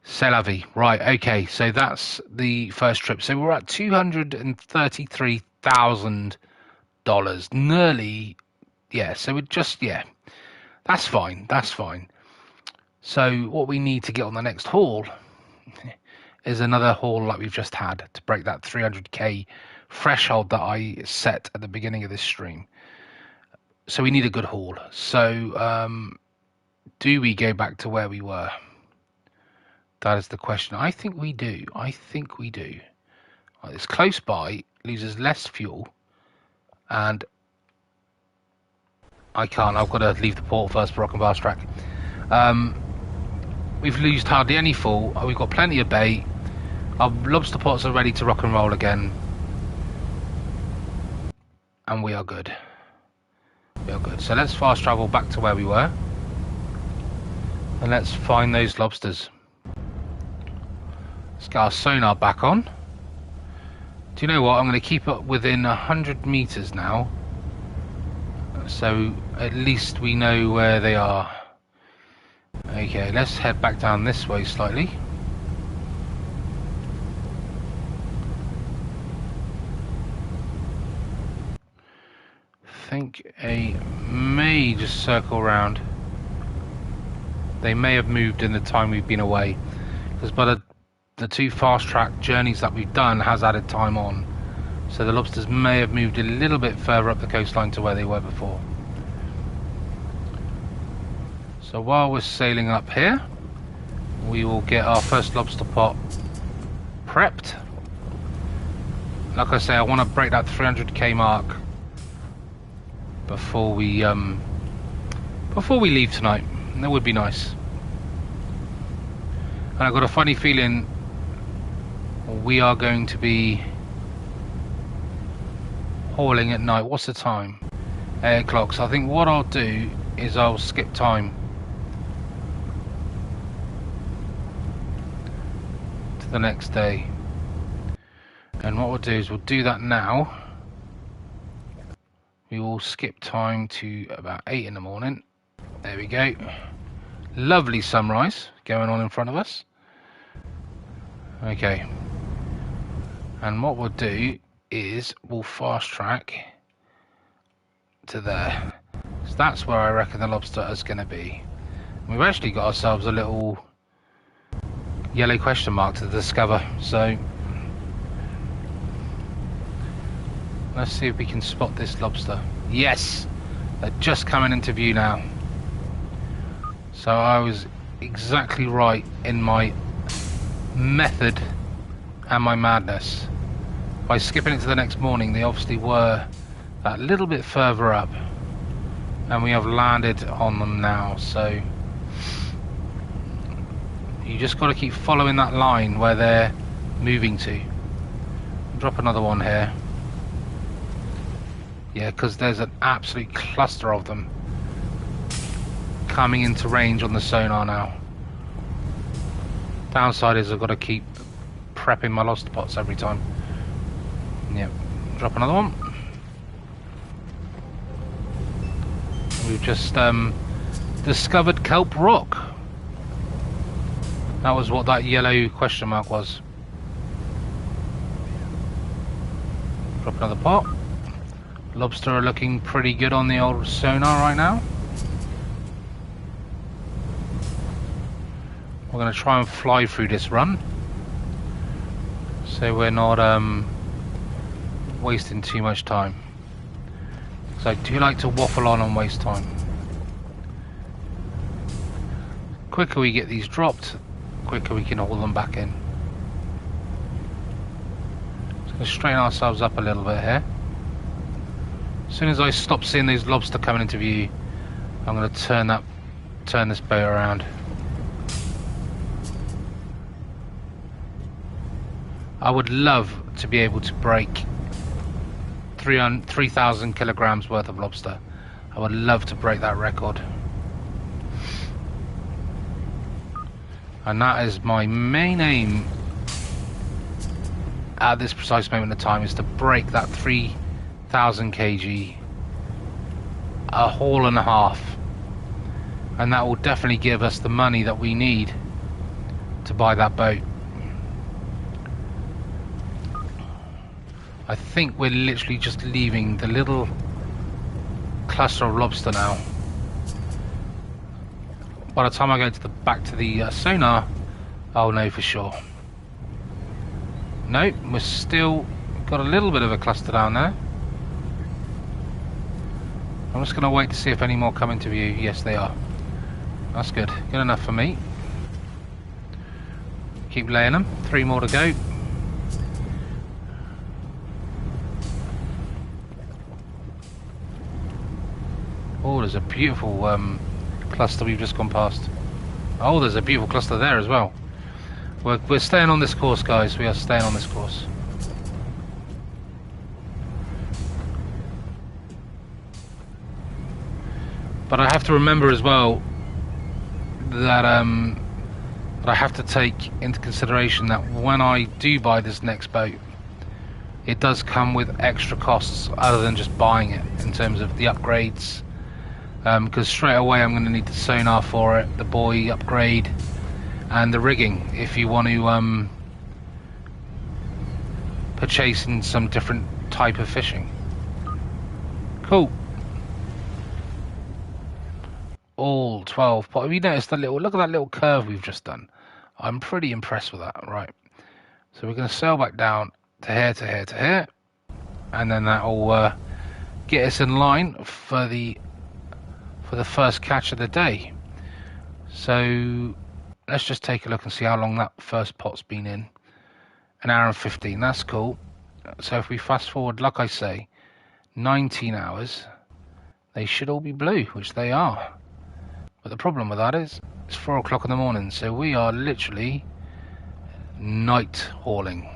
C'est la vie. Right, okay, so that's the first trip. So we're at $233,000. Nearly, yeah, so we're just, yeah. That's fine. So what we need to get on the next haul is another haul like we've just had to break that 300k threshold that I set at the beginning of this stream. So we need a good haul. So do we go back to where we were? That is the question. I think we do. It's close by, loses less fuel, and I can't. I've got to leave the port first for Rock and Fast Track. We've lost hardly any fuel. We've got plenty of bait. Our lobster pots are ready to rock and roll again. And we are good. So let's fast travel back to where we were. And let's find those lobsters. Let's get our sonar back on. Do you know what? I'm going to keep it within 100 meters now. So at least we know where they are. Okay, let's head back down this way slightly. I think I may just circle around. They may have moved in the time we've been away, because by the 2 fast track journeys that we've done has added time on, so the lobsters may have moved a little bit further up the coastline to where they were before. So while we're sailing up here, we will get our first lobster pot prepped. Like I say, I want to break that 300k mark before we leave tonight. That would be nice. And I've got a funny feeling we are going to be hauling at night. What's the time? 8 o'clock. So I think what I'll do is I'll skip time to the next day. And what we'll do is we'll do that now. We will skip time to about 8 in the morning. There we go. Lovely sunrise going on in front of us. Okay. And what we'll do is we'll fast track to there. So that's where I reckon the lobster is going to be. We've actually got ourselves a little yellow question mark to discover. So let's see if we can spot this lobster. Yes! They're just coming into view now. So I was exactly right in my method and my madness. By skipping it to the next morning, they obviously were that little bit further up. And we have landed on them now, so you just got to keep following that line where they're moving to. Drop another one here. Yeah, because there's an absolute cluster of them coming into range on the sonar now. Downside is I've got to keep prepping my lobster pots every time. Yep, drop another one. We've just discovered kelp rock. That was what that yellow question mark was. Drop another pot. Lobster are looking pretty good on the old sonar right now. We're going to try and fly through this run, so we're not wasting too much time. So I do like to waffle on and waste time. Quicker we get these dropped, quicker we can haul them back in. Just going to straighten ourselves up a little bit here. As soon as I stop seeing these lobster coming into view, I'm going to turn this boat around. I would love to be able to break 3,000 kilograms worth of lobster. I would love to break that record. And that is my main aim at this precise moment in time, is to break that 3,000 kg a haul and a half. And that will definitely give us the money that we need to buy that boat. I think we're literally just leaving the little cluster of lobster now. By the time I go to back to the sonar, I'll know for sure. Nope, we're still got a little bit of a cluster down there. I'm just going to wait to see if any more come into view. Yes, they are. That's good. Good enough for me. Keep laying them. 3 more to go. Oh, there's a beautiful cluster we've just gone past. Oh, there's a beautiful cluster there as well. We're staying on this course, guys. We are staying on this course. But I have to remember as well that I have to take into consideration that when I do buy this next boat, it does come with extra costs other than just buying it, in terms of the upgrades. Because straight away I'm going to need the sonar for it, the buoy upgrade, and the rigging if you want to purchase in some different type of fishing. Cool. All 12 pot. Have you noticed that little, look at that little curve we've just done? I'm pretty impressed with that. Right, so we're going to sail back down to here, to here, to here, and then that will get us in line for the first catch of the day. So let's just take a look and see how long that first pot's been in. 1 hour and 15. That's cool. So if we fast forward, like I say, 19 hours, they should all be blue, which they are. But the problem with that is it's 4 o'clock in the morning, so we are literally night hauling.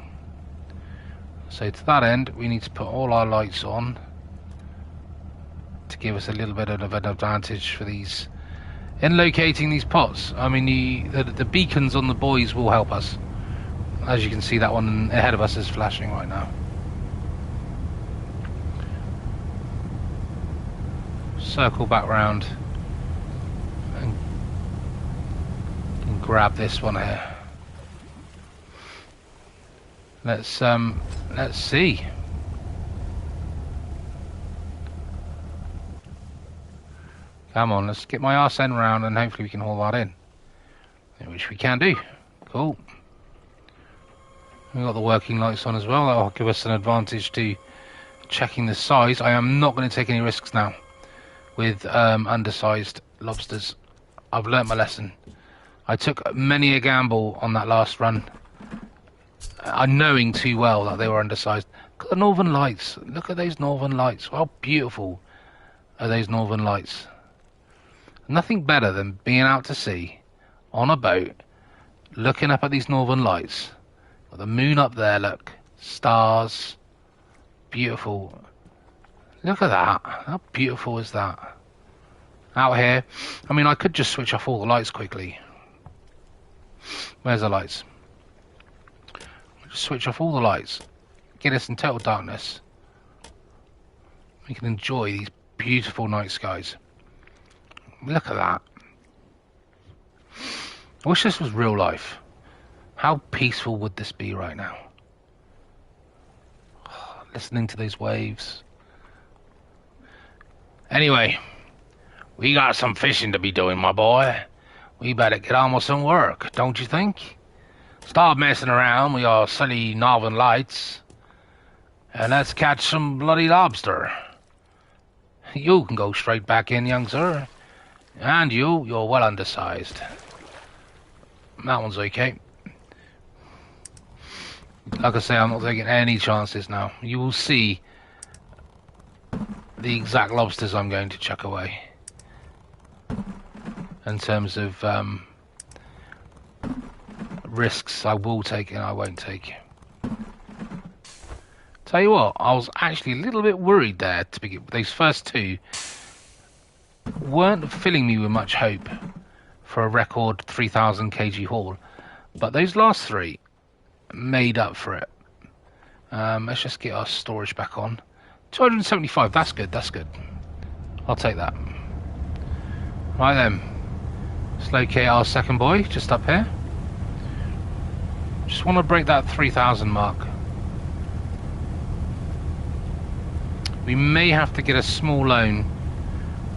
So to that end, we need to put all our lights on to give us a little bit of an advantage for these in locating these pots. I mean, the beacons on the buoys will help us. As you can see, that one ahead of us is flashing right now. Circle back round and grab this one here. Let's see. Come on, let's get my arse end round and hopefully we can haul that in. Which we can do. Cool. We've got the working lights on as well. That'll give us an advantage to checking the size. I am not going to take any risks now with undersized lobsters. I've learnt my lesson. I took many a gamble on that last run, knowing too well that they were undersized. Look at the northern lights. Look at those northern lights. How beautiful are those northern lights? Nothing better than being out to sea on a boat, looking up at these northern lights. Got the moon up there, look. Stars. Beautiful. Look at that. How beautiful is that? out here. I mean, I could just switch off all the lights quickly. Where's the lights? Just switch off all the lights. Get us in total darkness. We can enjoy these beautiful night skies. Look at that. I wish this was real life. How peaceful would this be right now? Listening to those waves. Anyway, we got some fishing to be doing, my boy. We better get on with some work, don't you think? Stop messing around with your silly northern lights. And let's catch some bloody lobster. You can go straight back in, young sir. And you're well undersized. That one's okay. Like I say, I'm not taking any chances now. You will see the exact lobsters I'm going to chuck away. In terms of risks I will take and I won't take. Tell you what, I was actually a little bit worried there to begin with. Those first two weren't filling me with much hope for a record 3,000 kg haul, but those last three made up for it. Let's just get our storage back on. 275, that's good, that's good. I'll take that. Right then, let's locate our second boy just up here. Just want to break that 3,000 mark. We may have to get a small loan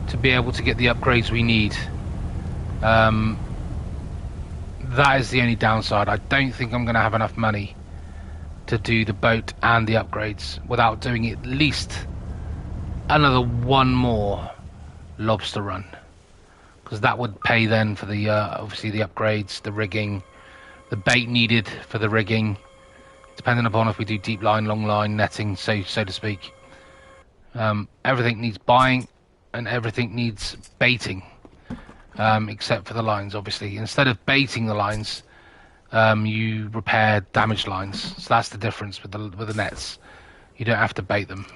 to be able to get the upgrades we need. That is the only downside. I don't think I'm going to have enough money to do the boat and the upgrades without doing at least another one more lobster run, because that would pay then for the obviously the upgrades, the rigging, the bait needed for the rigging, depending upon if we do deep line, long line, netting, so to speak. Everything needs buying and everything needs baiting, except for the lines, obviously. Instead of baiting the lines, you repair damaged lines. So that's the difference with the nets. You don't have to bait them.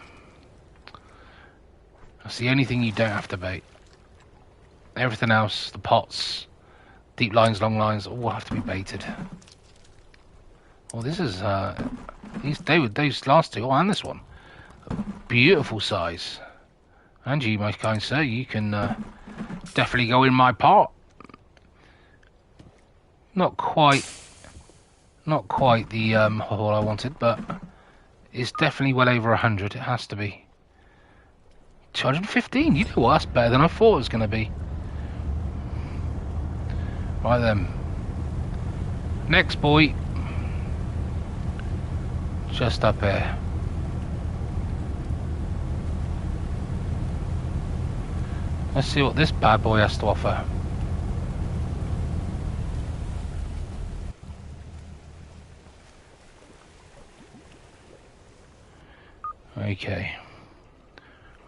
That's the only thing you don't have to bait. Everything else, the pots, deep lines, long lines, all have to be baited. Well, this is those last two, and this one, a beautiful size. And you, my kind sir, you can definitely go in my pot. Not quite the haul I wanted, but it's definitely well over 100. It has to be. 215. You know what? That's better than I thought it was going to be. Right then. Next boy. Just up here. Let's see what this bad boy has to offer. Okay.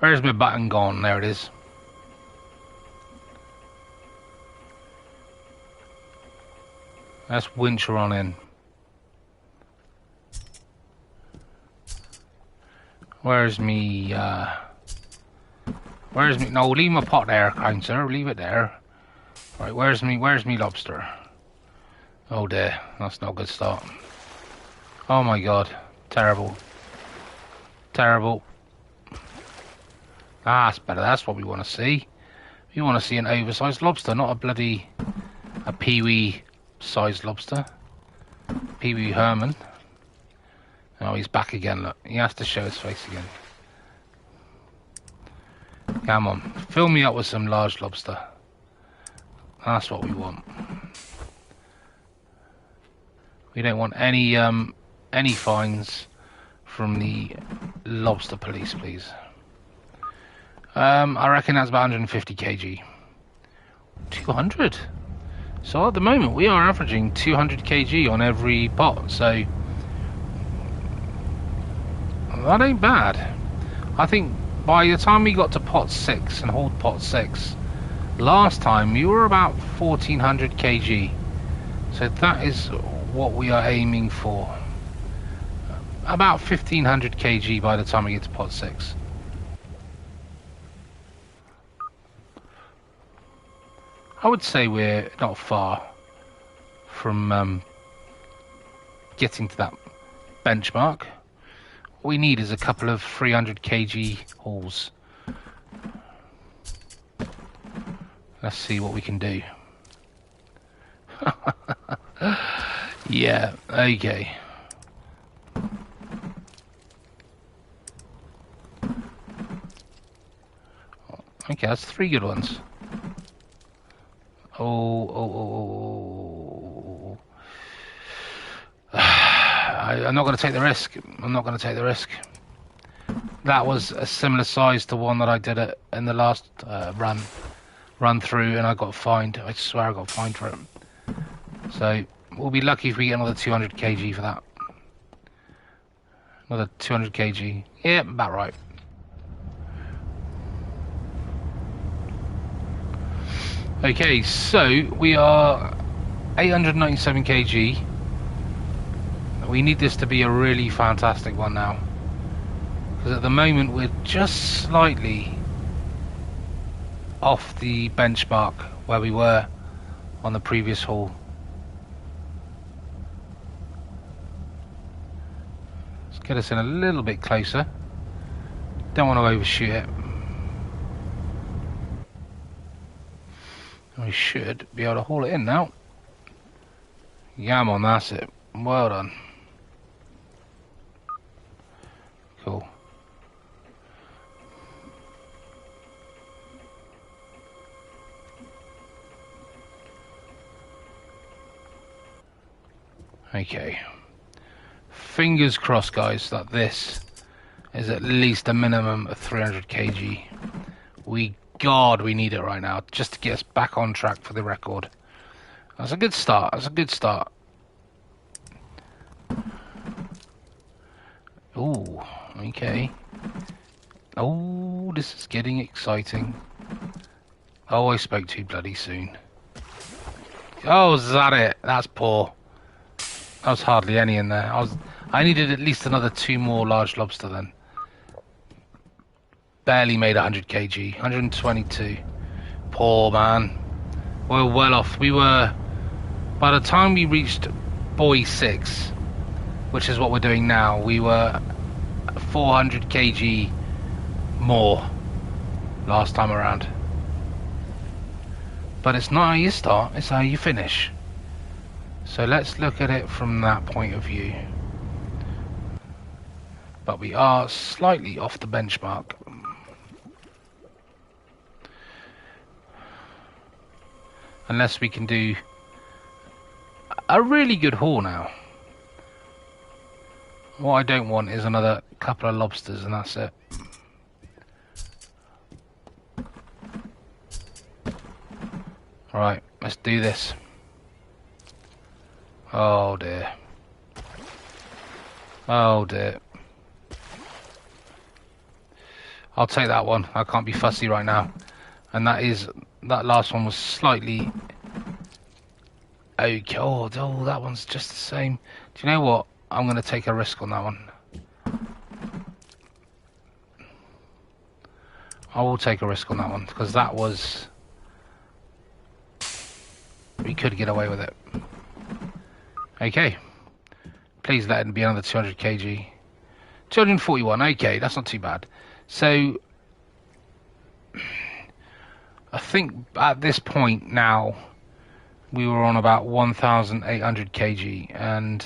Where's my button gone? There it is. Let's winch her on in. Where's me, no, leave my pot there, kind sir, leave it there. Right, where's me lobster? Oh dear, that's not a good start. Oh my god, terrible. Terrible. Ah, that's better, that's what we want to see. We want to see an oversized lobster, not a peewee sized lobster. Pee-wee Herman. Oh, he's back again, look. He has to show his face again. Come on, fill me up with some large lobster. That's what we want. We don't want any fines from the lobster police, please. I reckon that's about 150 kg. 200. So at the moment we are averaging 200 kg on every pot, so that ain't bad. I think by the time we got to pot 6 and hauled pot 6 last time, we were about 1400 kg. So that is what we are aiming for. About 1500 kg by the time we get to pot 6. I would say we're not far from getting to that benchmark. What we need is a couple of 300 kg hauls. Let's see what we can do. Yeah, okay. Okay, that's 3 good ones. I'm not going to take the risk. I'm not going to take the risk. That was a similar size to one that I did it in the last run through, and I got fined. I swear I got fined for it. So we'll be lucky if we get another 200 kg for that. Another 200 kg. Yeah, about right. Okay, so we are 897 kg. We need this to be a really fantastic one now, because at the moment we're just slightly off the benchmark where we were on the previous haul. Let's get us in a little bit closer. Don't want to overshoot it. We should be able to haul it in now. Yeah, man, that's it. Well done. Cool. Okay. Fingers crossed, guys, that this is at least a minimum of 300 kg. God, we need it right now, just to get us back on track for the record. That's a good start. That's a good start. Ooh, okay. Oh, this is getting exciting. Oh, I spoke too bloody soon. Oh, is that it? That's poor. That was hardly any in there. I needed at least another 2 more large lobster then. Barely made 100 kg, 122. Poor man. We're well off. We were, by the time we reached buoy 6, which is what we're doing now, we were 400 kg more last time around. But it's not how you start, it's how you finish. So let's look at it from that point of view. But we are slightly off the benchmark. Unless we can do a really good haul now. What I don't want is another couple of lobsters, and that's it. Right, let's do this. Oh dear. Oh dear. I'll take that one. I can't be fussy right now. And that last one was slightly okay. Oh, that one's just the same. Do you know what? I'm going to take a risk on that one. I will take a risk on that one, because that was... we could get away with it. Okay. Please let it be another 200 kg. 241, okay, that's not too bad. So, I think at this point now, we were on about 1,800 kg, and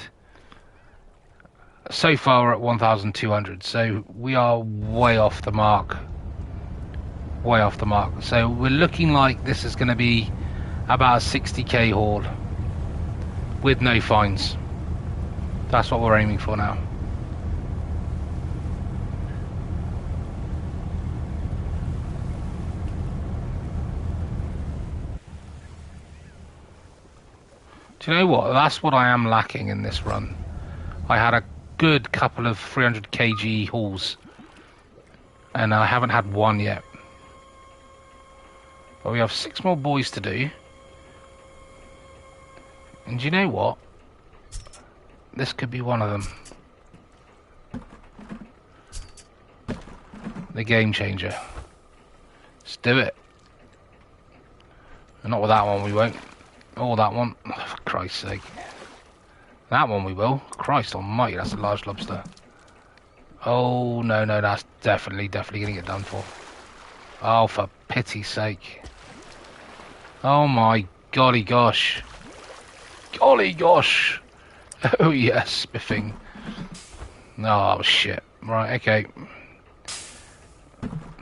so far we're at 1,200, so we are way off the mark. Way off the mark. So we're looking like this is going to be about a 60k haul with no fines. That's what we're aiming for now. Do you know what? That's what I am lacking in this run. I had a good couple of 300 kg hauls, and I haven't had one yet. But we have 6 more buoys to do. And do you know what? This could be one of them. The game changer. Let's do it. Not with that one, we won't. Or that one. Oh, for Christ's sake. That one we will. Christ almighty, that's a large lobster. Oh, no, no, that's definitely going to get done for. Oh, for pity's sake. Oh my golly gosh. Golly gosh. Oh yes, spiffing. Oh shit. Right, okay.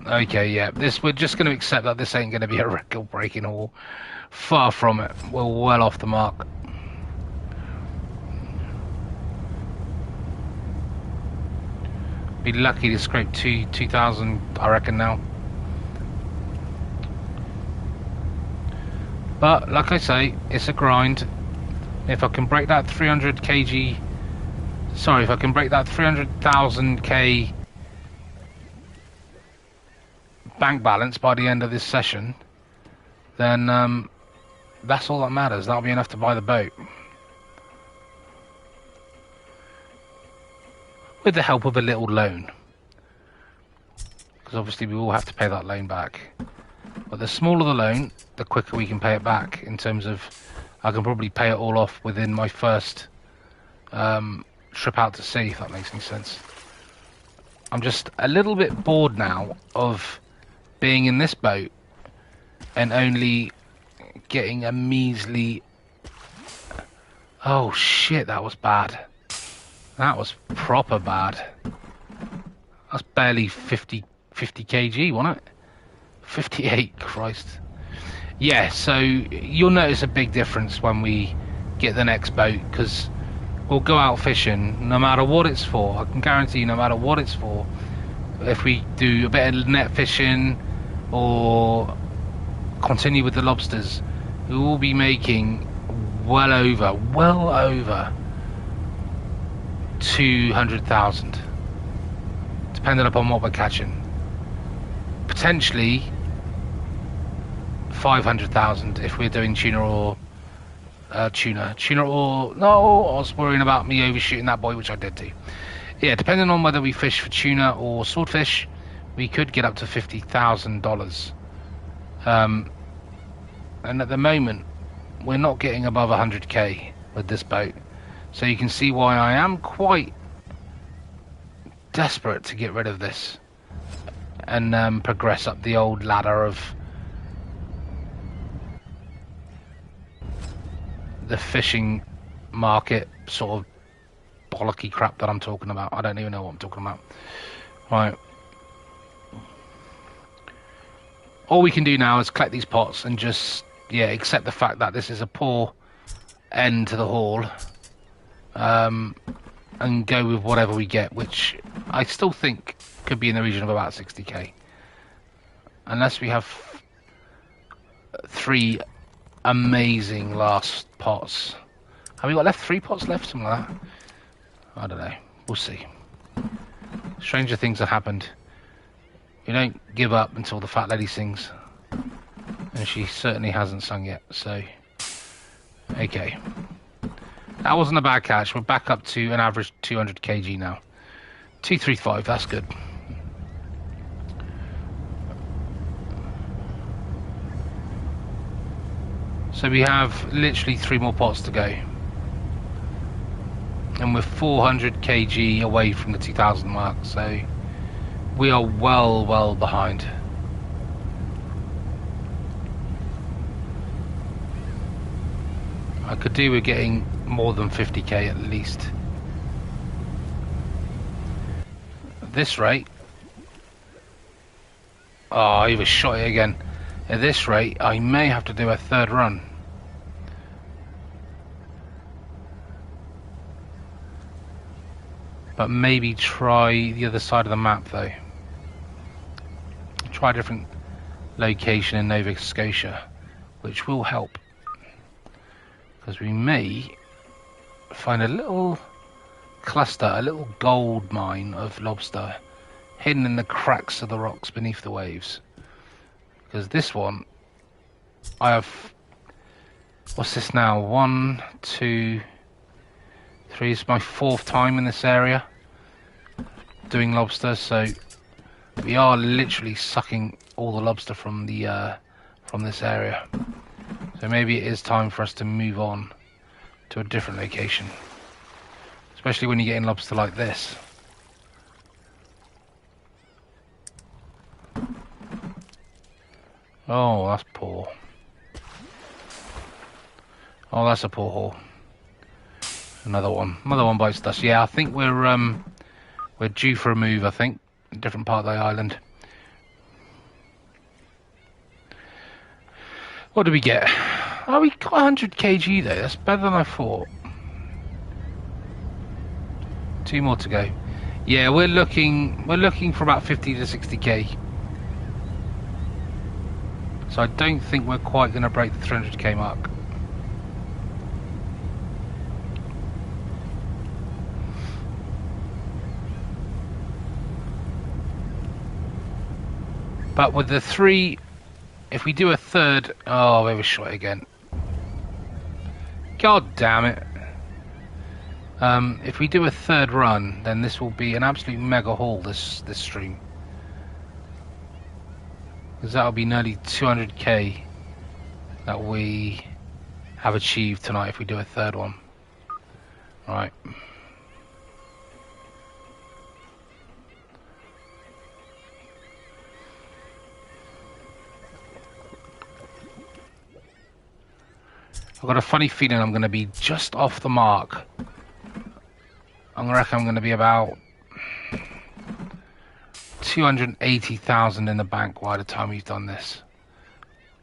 Okay, yeah. We're just going to accept that this ain't going to be a record-breaking haul. Far from it. We're well off the mark. Be lucky to scrape 2,000, I reckon now. But like I say, it's a grind. If I can break that 300 kg, sorry, if I can break that 300,000 K bank balance by the end of this session, then that's all that matters. That'll be enough to buy the boat. With the help of a little loan. Because obviously we will have to pay that loan back. But the smaller the loan, the quicker we can pay it back. In terms of, I can probably pay it all off within my first trip out to sea, if that makes any sense. I'm just a little bit bored now of being in this boat and only getting a measly... Oh shit, that was bad. That was proper bad. That's barely 50 kg, wasn't it? 58, Christ. Yeah, so you'll notice a big difference when we get the next boat, because we'll go out fishing no matter what it's for. I can guarantee you, no matter what it's for, if we do a bit of net fishing or continue with the lobsters, we will be making well over 200,000, depending upon what we're catching. Potentially 500,000 if we're doing tuna or no, I was worrying about me overshooting that boy, which I did do. Yeah, depending on whether we fish for tuna or swordfish, we could get up to $50,000. And at the moment we're not getting above 100k with this boat, so you can see why I am quite desperate to get rid of this and progress up the old ladder of the fishing market sort of bollocky crap that I'm talking about. I don't even know what I'm talking about. Right. All we can do now is collect these pots and just, yeah, accept the fact that this is a poor end to the haul, and go with whatever we get, which I still think could be in the region of about 60k. Unless we have 3 amazing last pots. Have we got left 3 pots left? Something like that. I don't know. We'll see. Stranger things have happened. We don't give up until the fat lady sings. And she certainly hasn't sung yet, so... Okay. That wasn't a bad catch. We're back up to an average 200 kg now. 235, that's good. So we have literally 3 more pots to go. And we're 400 kg away from the 2000 mark, so we are well behind. I could do with getting more than 50k at least. At this rate... Oh, I overshot it again. At this rate, I may have to do a 3rd run. But maybe try the other side of the map though. Try a different location in Nova Scotia, which will help. Because we may find a little cluster, a little gold mine of lobster hidden in the cracks of the rocks beneath the waves. Because this one, I have, what's this now? 1, 2, 3. It's my 4th time in this area doing lobster, so we are literally sucking all the lobster from the from this area. So maybe it is time for us to move on to a different location. Especially when you're getting lobster like this. Oh, that's poor. Oh, that's a poor haul. Another one bites dust. Yeah, I think we're due for a move. I think a different part of the island. What do we get? Oh, we got 100 kg though. That's better than I thought. 2 more to go. Yeah, we're looking for about 50 to 60k. So I don't think we're quite going to break the 300k mark. But with the 3, if we do a third, oh, we were short again. God damn it. If we do a third run, then this will be an absolute mega haul, this stream. Because that'll be nearly 200k that we have achieved tonight if we do a third one. Right. I've got a funny feeling I'm going to be just off the mark. I reckon I'm going to be about 280,000 in the bank by the time we've done this.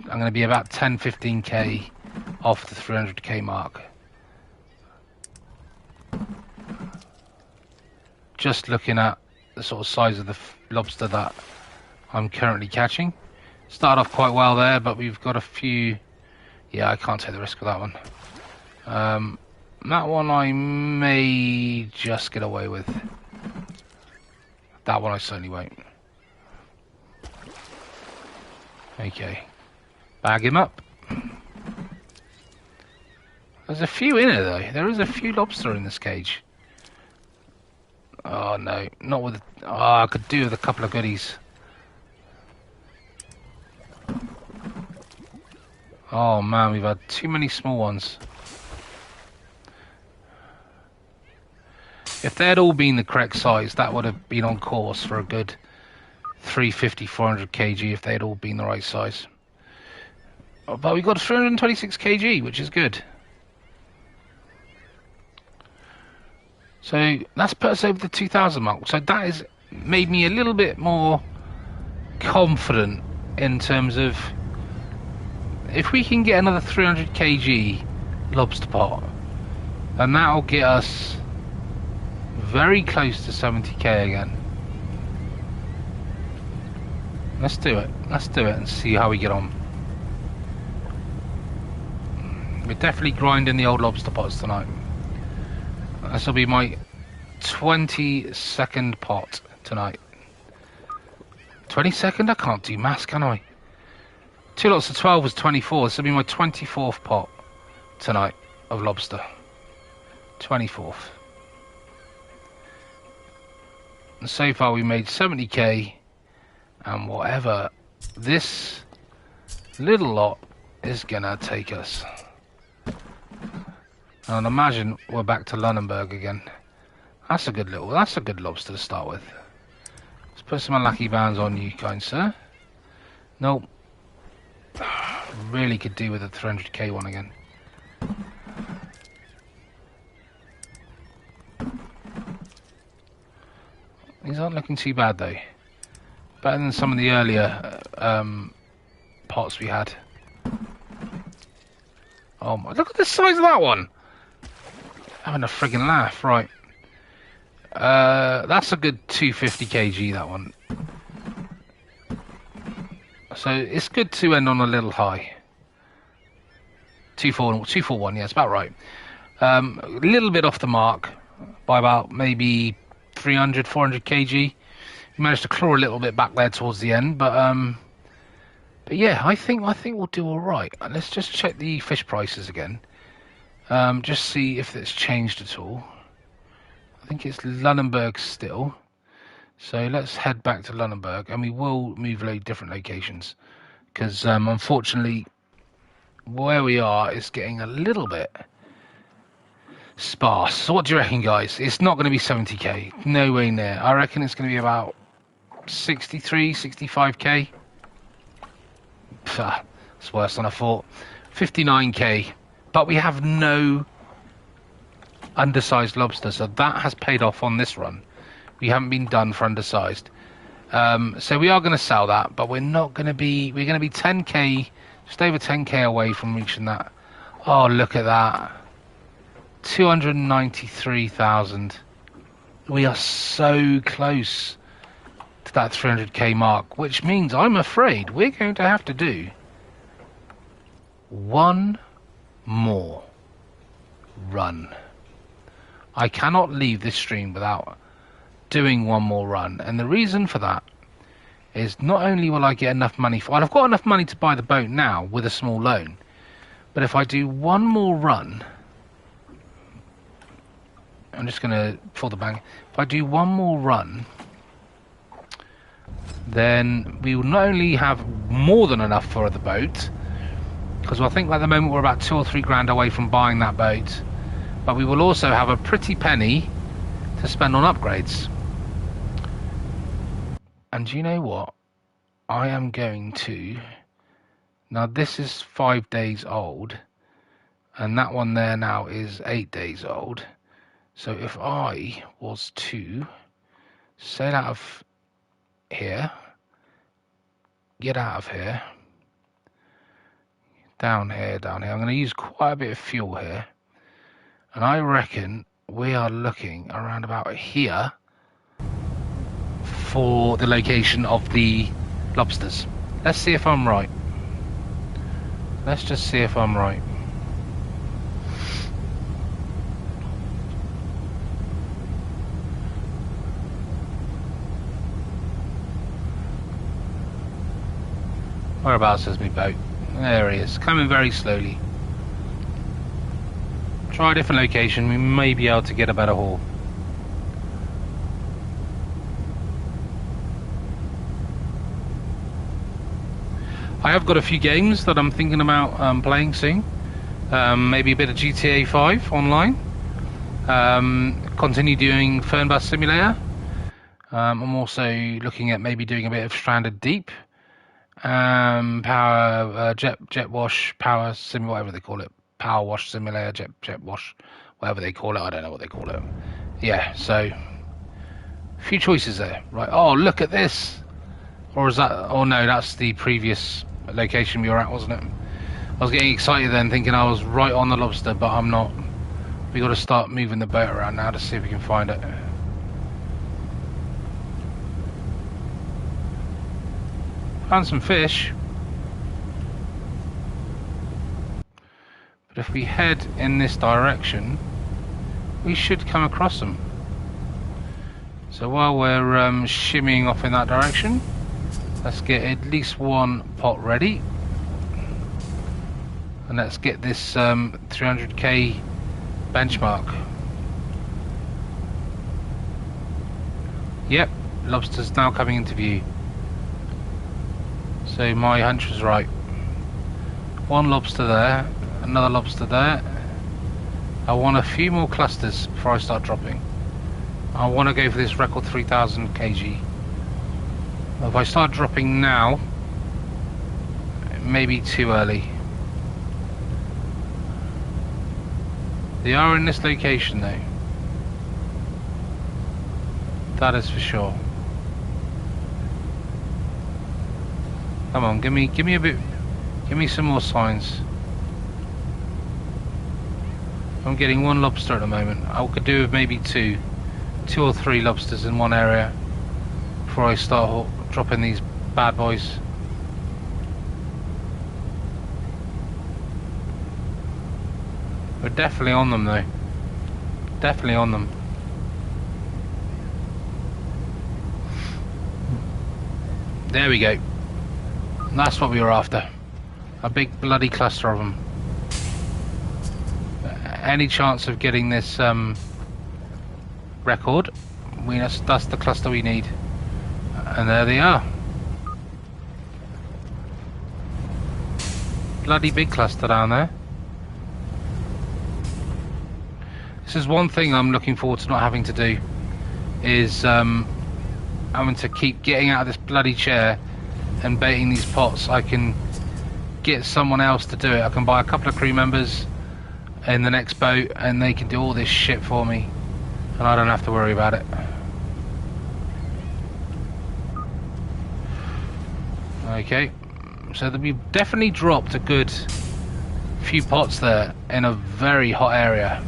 I'm going to be about 10-15k off the 300k mark. Just looking at the sort of size of the lobster that I'm currently catching. Started off quite well there, but we've got a few... Yeah, I can't take the risk with that one. That one I may just get away with. That one I certainly won't. Okay. Bag him up. There's a few in it though. There is a few lobster in this cage. Oh no, not with... Oh, I could do with a couple of goodies. Oh man, we've had too many small ones. If they had all been the correct size, that would have been on course for a good 350, 400 kg if they had all been the right size. Oh, but we got 326 kg, which is good. So that's put us over the 2,000 mark. So that has made me a little bit more confident in terms of if we can get another 300 kg lobster pot, then that'll get us very close to 70k again. Let's do it. Let's do it and see how we get on. We're definitely grinding the old lobster pots tonight. This will be my 22nd pot tonight. 22nd? I can't do maths, can I? 2 lots of 12 was 24. This will be my 24th pot tonight of lobster. 24th. And so far we made 70k, and whatever this little lot is gonna take us. And imagine we're back to Lunenburg again. That's a good lobster to start with. Let's put some unlucky bands on you, kind sir. Nope. Really could do with a 300k one again. These aren't looking too bad though. Better than some of the earlier pots we had. Oh my, look at the size of that one! Having a friggin' laugh, right. That's a good 250 kg, that one. So it's good to end on a little high. 241, yeah, it's about right. A little bit off the mark by about maybe 300, 400 kg. We managed to claw a little bit back there towards the end, but yeah, I think we'll do all right. Let's just check the fish prices again. Just see if it's changed at all. I think it's Lunenburg still. So let's head back to Lunenburg, and we will move different locations because unfortunately where we are is getting a little bit sparse. So what do you reckon, guys? It's not going to be 70k. No way near. I reckon it's going to be about 63, 65k. Pah, it's worse than I thought. 59k. But we have no undersized lobster, so that has paid off on this run. We haven't been done for undersized. So we are going to sell that, but we're not going to be... We're going to be 10k, just over 10k away from reaching that. Oh, look at that. 293,000. We are so close to that 300k mark, which means I'm afraid we're going to have to do one more run. I cannot leave this stream without doing one more run, and the reason for that is not only will I get enough money for... I've got enough money to buy the boat now with a small loan, but if I do one more run, I'm just going to pull the bank. If I do one more run, then we will not only have more than enough for the boat, because I think at the moment we're about 2 or 3 grand away from buying that boat, but we will also have a pretty penny to spend on upgrades. And you know what? I am going to... Now this is 5 days old, and that one there now is 8 days old. So if I was to sail out of here, get out of here, down here, I'm going to use quite a bit of fuel here, and I reckon we are looking around about here for the location of the lobsters. Let's see if I'm right. Let's just see if I'm right. Whereabouts is my boat? There he is, coming very slowly. Try a different location, we may be able to get a better haul. I have got a few games that I'm thinking about playing soon. Maybe a bit of GTA 5 online. Continue doing Fernbus Simulator. I'm also looking at maybe doing a bit of Stranded Deep. Power jet wash, power sim, whatever they call it. Power wash simulator, jet wash, whatever they call it. I don't know what they call it. Yeah, so a few choices there. Right. Oh, look at this. Or is that... Oh no, that's the previous location we were at, wasn't it? I was getting excited then, thinking I was right on the lobster, but I'm not. We got to start moving the boat around now to see if we can find it. Found some fish. But if we head in this direction, we should come across them. So while we're shimmying off in that direction, let's get at least one pot ready. And let's get this 300k benchmark. Yep, lobster's now coming into view. So my hunch was right. One lobster there, another lobster there. I want a few more clusters before I start dropping. I want to go for this record 3000 kg. If I start dropping now, it may be too early. They are in this location though. That is for sure. Come on, give me a bit, give me some more signs. I'm getting one lobster at the moment. I could do with maybe two or three lobsters in one area before I start dropping these bad boys. We're definitely on them though. Definitely on them. There we go. That's what we were after. A big bloody cluster of them. Any chance of getting this record, that's the cluster we need. And there they are. bloody big cluster down there. This is one thing I'm looking forward to not having to do, is having to keep getting out of this bloody chair and baiting these pots. I can get someone else to do it. I can buy a couple of crew members in the next boat and they can do all this shit for me and I don't have to worry about it. Okay, so we definitely dropped a good few pots there in a very hot area.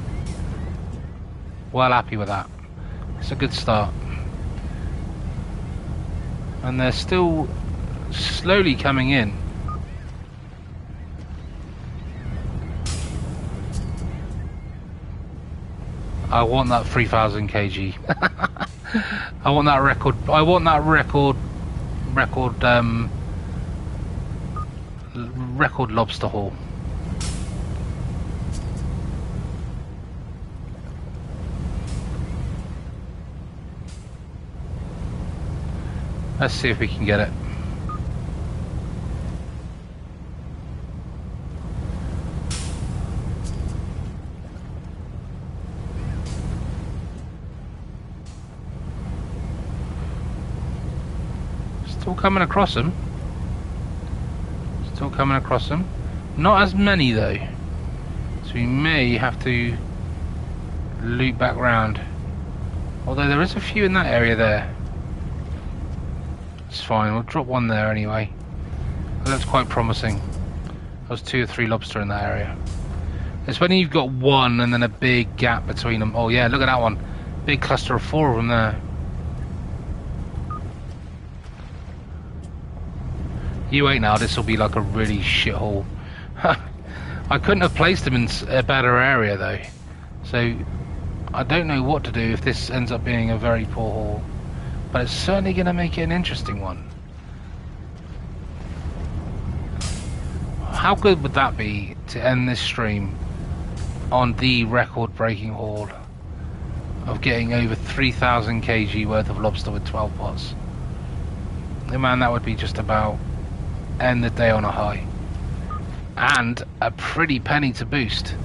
Well happy with that. It's a good start. And they're still slowly coming in. I want that 3,000 kg. I want that record. I want that record lobster haul. Let's see if we can get it. Still coming across them. Still coming across them. Not as many though. So we may have to loop back round. Although there is a few in that area there. It's fine, we'll drop one there anyway. That's quite promising. There's 2 or 3 lobster in that area. It's when you've got one and then a big gap between them. Oh yeah, look at that one. Big cluster of 4 of them there. You wait now, this will be like a really shithole. I couldn't have placed them in a better area though. So I don't know what to do if this ends up being a very poor haul. But it's certainly going to make it an interesting one. How good would that be to end this stream on the record-breaking haul of getting over 3,000 kg worth of lobster with 12 pots? Oh man, that would be just about end the day on a high. And a pretty penny to boost,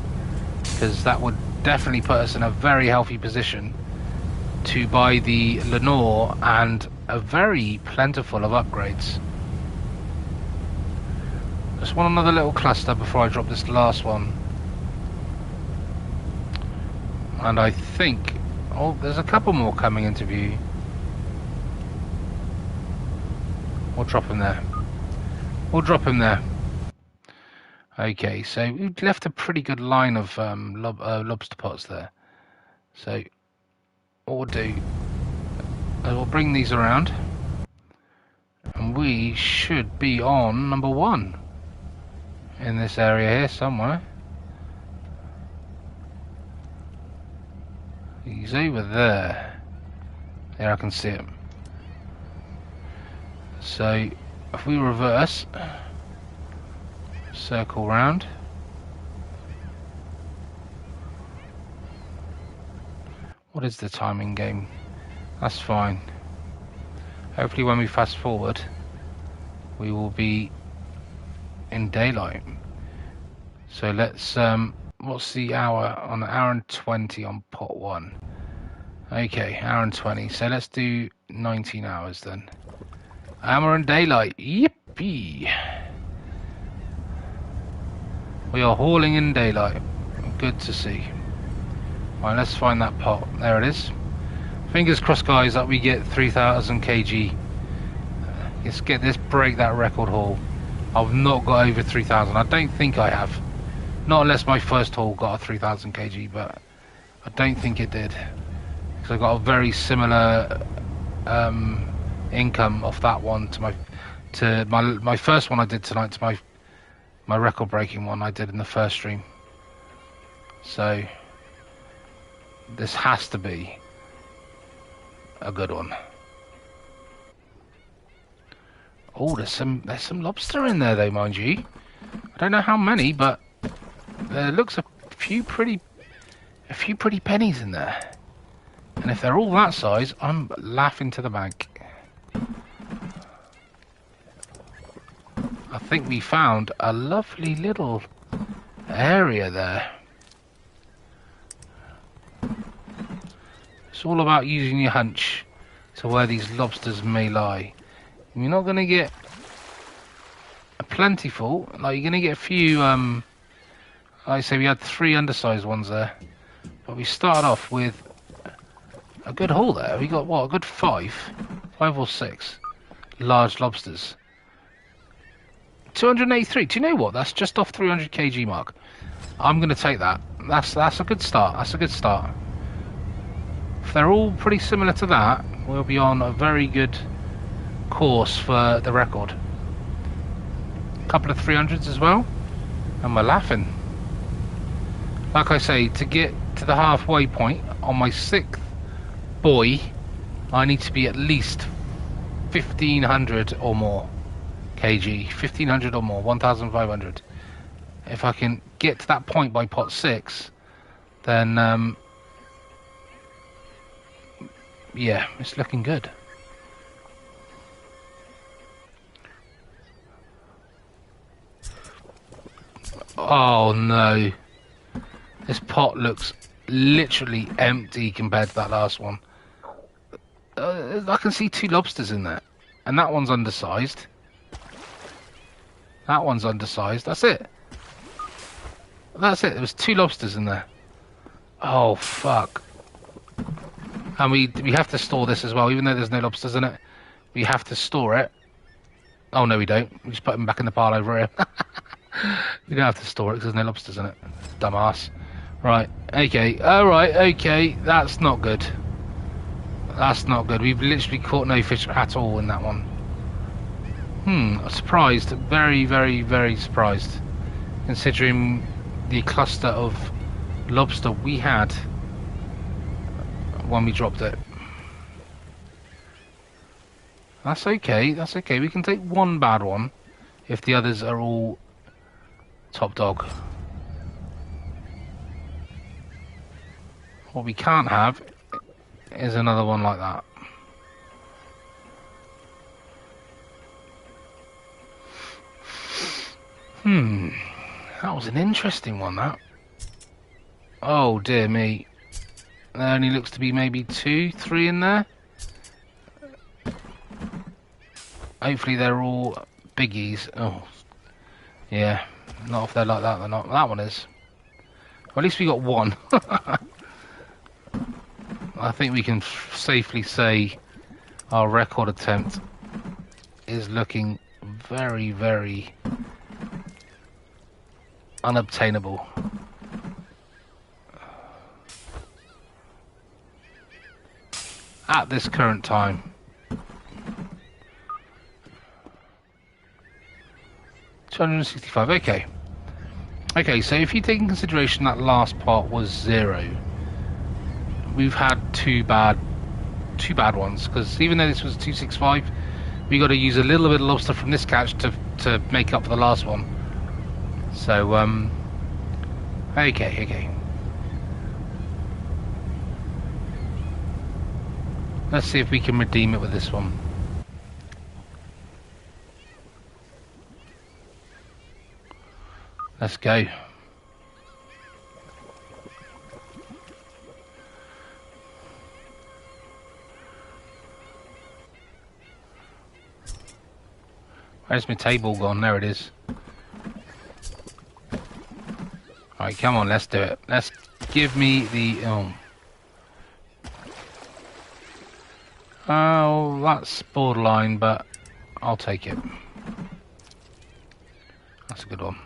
because that would definitely put us in a very healthy position to buy the Lenore and a very plentiful of upgrades. Just want another little cluster before I drop this last one. And I think, oh, there's a couple more coming into view. We'll drop him there. We'll drop him there. Okay, so we've left a pretty good line of lobster pots there. So what we'll do is we'll bring these around and we should be on number 1 in this area here somewhere. He's over there. There, I can see him. So if we reverse, circle round, what is the timing game? That's fine. Hopefully when we fast forward we will be in daylight. So let's what's the hour? On an hour and 20 on pot 1. Okay, hour and 20. So let's do 19 hours then. And we're in daylight. Yippee! We are hauling in daylight. Good to see. Right, let's find that pot. There it is. Fingers crossed, guys, that we get 3,000 kg. Let's get this, break that record haul. I've not got over 3,000. I don't think I have. Not unless my first haul got a 3,000 kg, but I don't think it did. Because I got a very similar income off that one to my first one I did tonight, to my record breaking one I did in the first stream. So this has to be a good one. Oh, there's some lobster in there though, mind you. I don't know how many, but there looks a few pretty pennies in there. And if they're all that size, I'm laughing to the bank. I think we found a lovely little area there. It's all about using your hunch to where these lobsters may lie. You're not going to get a plentiful, like you're going to get a few, like I say, we had 3 undersized ones there. But we started off with a good haul there. We got, what, a good 5 or 6 large lobsters. 283. Do you know what? That's just off 300 kg mark. I'm going to take that. That's a good start. That's a good start. If they're all pretty similar to that, we'll be on a very good course for the record. A couple of 300s as well, and we're laughing. Like I say, to get to the halfway point on my 6th buoy, I need to be at least 1500 or more kg, 1500 or more, 1500. If I can get to that point by pot 6, then yeah, it's looking good. Oh no, this pot looks literally empty compared to that last one. I can see 2 lobsters in there, and that one's undersized. That one's undersized. That's it. That's it. There was 2 lobsters in there. Oh fuck. And we have to store this as well, even though there's no lobsters in it. We have to store it. Oh no, we don't. We just put them back in the pile over here. We don't have to store it because there's no lobsters in it. Dumbass. Right. Okay. All right. Okay. That's not good. That's not good. We've literally caught no fish at all in that one. Surprised. Very, very, very surprised. Considering the cluster of lobster we had when we dropped it. That's okay. That's okay. We can take one bad one if the others are all top dog. What we can't have is another one like that. That was an interesting one, that. Oh dear me. There only looks to be maybe 2, 3 in there. Hopefully they're all biggies. Oh, yeah. Not if they're like that, they're not. That one is. Well, at least we got one. I think we can safely say our record attempt is looking very, very unobtainable. At this current time. 265, okay. Okay, so if you take in consideration that last part was 0, we've had two bad ones, because even though this was 265, we got to use a little bit of lobster from this catch to make up for the last one. So, okay. Let's see if we can redeem it with this one. Let's go. Where's my table gone? There it is. Alright, come on, let's do it. Let's give me the... Oh, that's borderline, but I'll take it. That's a good one.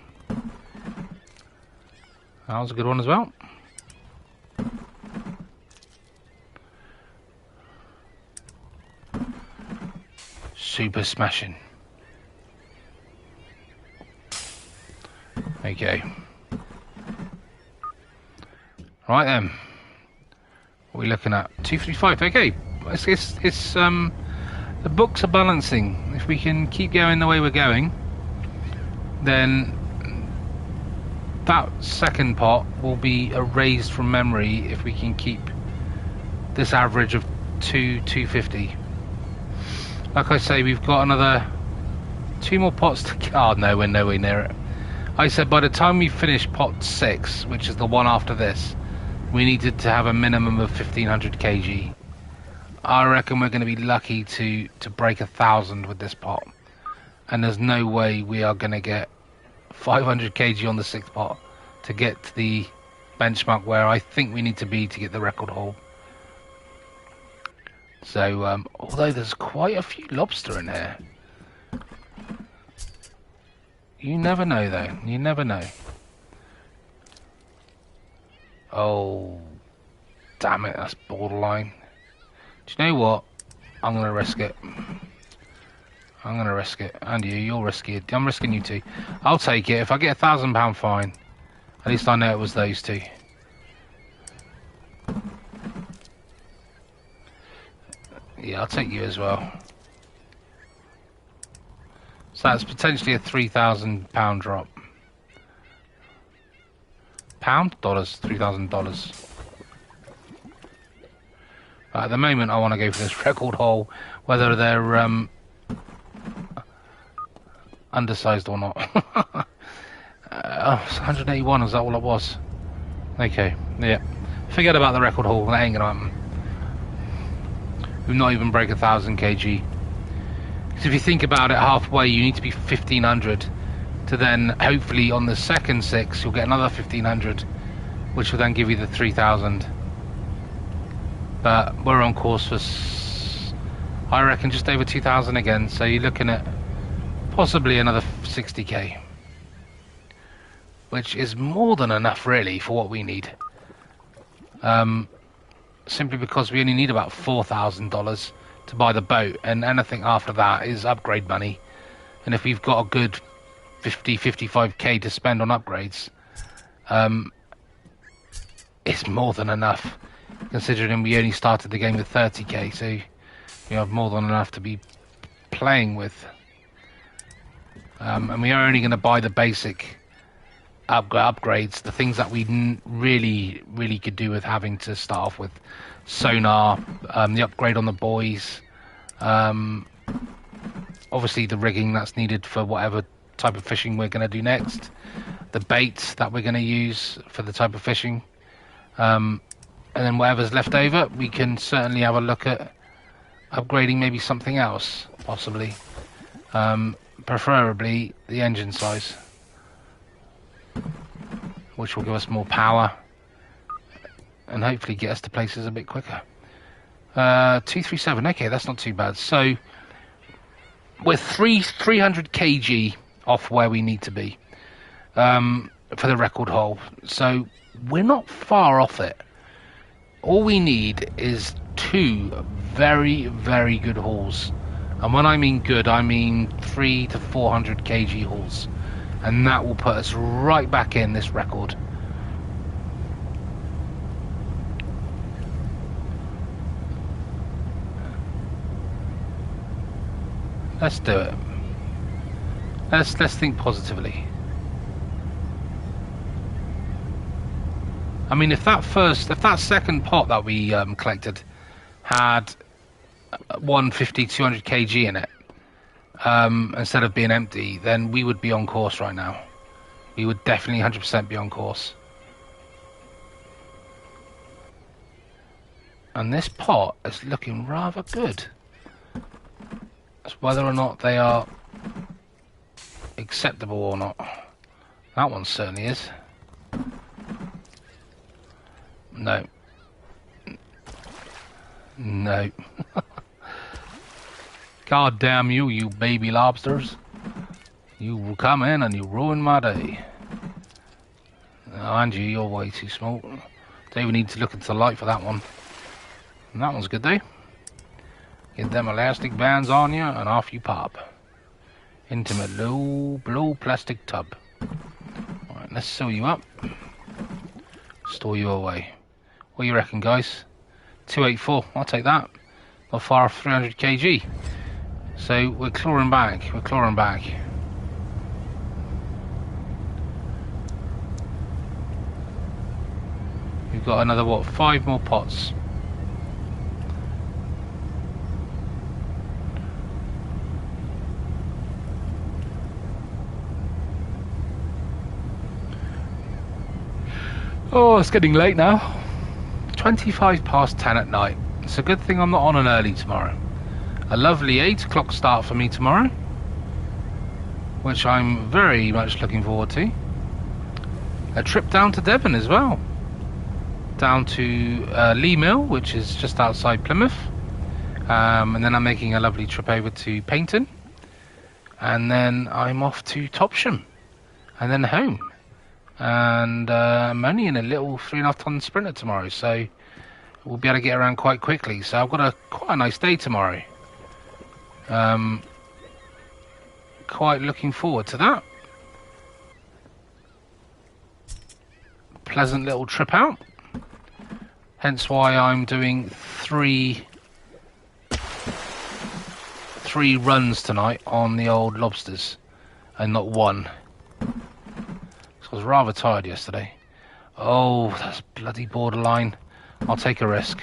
That was a good one as well. Super smashing. Okay. Right then. What are we looking at? 235. Okay. It's the books are balancing. If we can keep going the way we're going, then that second pot will be erased from memory if we can keep this average of 250. Like I say, we've got another 2 more pots to... Oh, no, we're nowhere near it. I said by the time we finish pot 6, which is the one after this, we needed to have a minimum of 1500 kg. I reckon we're going to be lucky to break 1,000 with this pot. And there's no way we are going to get 500 kg on the 6th pot to get to the benchmark where I think we need to be to get the record haul. So, although there's quite a few lobster in here. You never know, though. You never know. Oh, damn it, that's borderline. Do you know what? I'm going to risk it. I'm going to risk it. And you'll risk it. I'm risking you too. I'll take it. If I get £1,000 fine, at least I know it was those two. Yeah, I'll take you as well. So that's potentially a £3,000 drop. Pound? Dollars. $3,000. At the moment, I want to go for this record hole, whether they're undersized or not. 181, is that all it was? Okay, yeah. Forget about the record hole, that ain't gonna happen. We've not even break 1,000 kg. Because if you think about it, halfway you need to be 1,500 to then, hopefully on the second 6, you'll get another 1,500, which will then give you the 3,000. But we're on course for, I reckon, just over 2,000 again. So you're looking at possibly another 60k, which is more than enough, really, for what we need. Simply because we only need about $4,000 to buy the boat, and anything after that is upgrade money. And if we've got a good 55k to spend on upgrades, it's more than enough, considering we only started the game with 30k, so we have more than enough to be playing with. And we are only going to buy the basic upgrades, the things that we really could do with having to start off with. Sonar, the upgrade on the buoys, obviously the rigging that's needed for whatever type of fishing we're going to do next, the bait that we're going to use for the type of fishing, and then whatever's left over, we can certainly have a look at upgrading maybe something else, possibly. Preferably the engine size, which will give us more power and hopefully get us to places a bit quicker. 237, okay, that's not too bad. So we're 300 kg off where we need to be for the record hole, so we're not far off it. All we need is 2 very good hauls, and when I mean good, I mean 300 to 400 kg hauls, and that will put us right back in this record. Let's do it. Let's think positively. I mean, if that second pot that we collected had 150, 200 kg in it, instead of being empty, then we would be on course right now. We would definitely 100% be on course. And this pot is looking rather good. It's whether or not they are acceptable or not. That one certainly is. No. No. God damn you, you baby lobsters. You come in and you ruin my day. Oh, Angie, you're way too small. Don't even need to look into the light for that one. And that one's good though. Get them elastic bands on you and off you pop. Intimate low blow plastic tub. Alright, let's sew you up. Store you away. What do you reckon, guys? 284, I'll take that. Not far off 300 kg. So we're clawing back. We're clawing back. We've got another, what, 5 more pots. Oh, it's getting late now. 25 past 10 at night. It's a good thing I'm not on an early tomorrow. A lovely 8 o'clock start for me tomorrow, which I'm very much looking forward to. A trip down to Devon as well. Down to Lee Mill, which is just outside Plymouth. And then I'm making a lovely trip over to Paynton. And then I'm off to Topsham. And then home. And I'm only in a little 3.5 ton Sprinter tomorrow, so we'll be able to get around quite quickly. So I've got quite a nice day tomorrow. Quite looking forward to that. Pleasant little trip out. Hence why I'm doing three runs tonight on the old Lobsters and not one. I was rather tired yesterday. Oh, that's bloody borderline. I'll take a risk.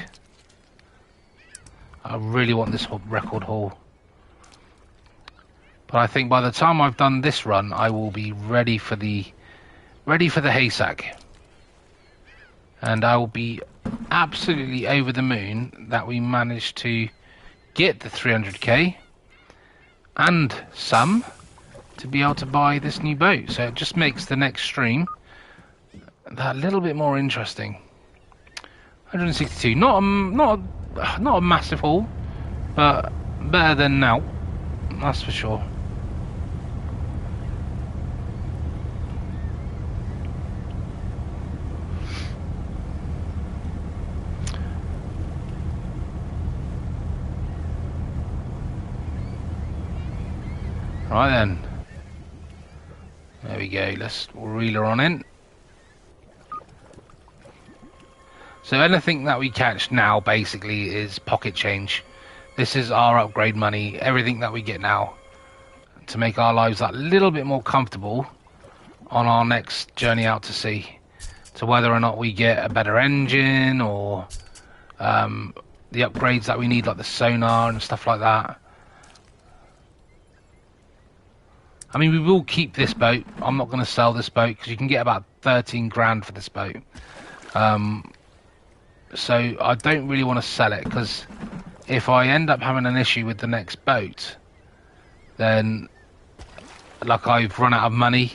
I really want this record haul. But I think by the time I've done this run, I will be ready for the haystack. And I will be absolutely over the moon that we managed to get the 300k and some to be able to buy this new boat. So it just makes the next stream that little bit more interesting. 162, not a massive haul, but better than now, that's for sure. Right then. There we go, let's reel her on in. So anything that we catch now basically is pocket change. This is our upgrade money, everything that we get now to make our lives that little bit more comfortable on our next journey out to sea. So whether or not we get a better engine or the upgrades that we need, like the sonar and stuff like that. I mean, we will keep this boat. I'm not going to sell this boat because you can get about 13 grand for this boat. So I don't really want to sell it because if I end up having an issue with the next boat, then like I've run out of money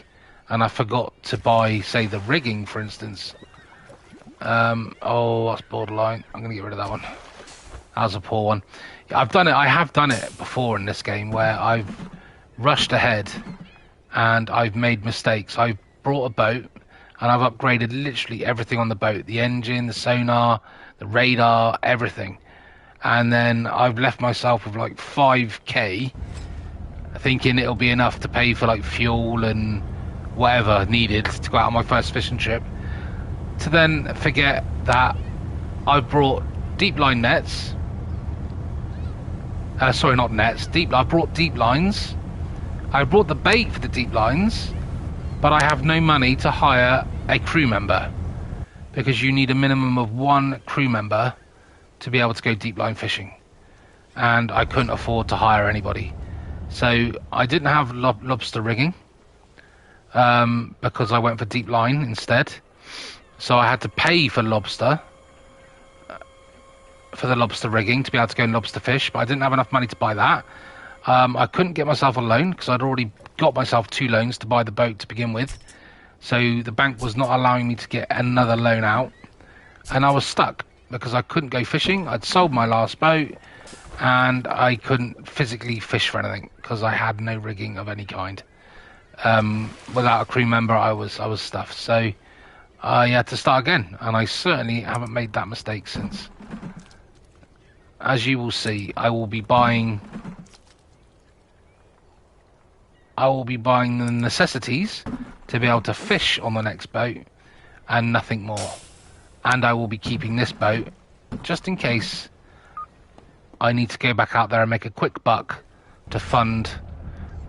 and I forgot to buy, say, the rigging, for instance. Oh, that's borderline. I'm going to get rid of that one. That was a poor one. I've done it. I have done it before in this game where I've rushed ahead and I've made mistakes. I've brought a boat and I've upgraded literally everything on the boat, the engine, the sonar, the radar, everything, and then I've left myself with like 5k thinking it'll be enough to pay for like fuel and whatever needed to go out on my first fishing trip, to then forget that I brought deep line nets, sorry, not nets, I brought deep lines. I brought the bait for the deep lines, but I have no money to hire a crew member because you need a minimum of 1 crew member to be able to go deep line fishing, and I couldn't afford to hire anybody. So I didn't have lobster rigging because I went for deep line instead. So I had to pay for lobster, for the lobster rigging to be able to go and lobster fish, but I didn't have enough money to buy that. I couldn't get myself a loan because I'd already got myself 2 loans to buy the boat to begin with. So the bank was not allowing me to get another loan out. And I was stuck because I couldn't go fishing. I'd sold my last boat and I couldn't physically fish for anything because I had no rigging of any kind. Without a crew member, I was stuffed. So I had to start again. And I certainly haven't made that mistake since. As you will see, I will be buying the necessities to be able to fish on the next boat and nothing more. And I will be keeping this boat just in case I need to go back out there and make a quick buck to fund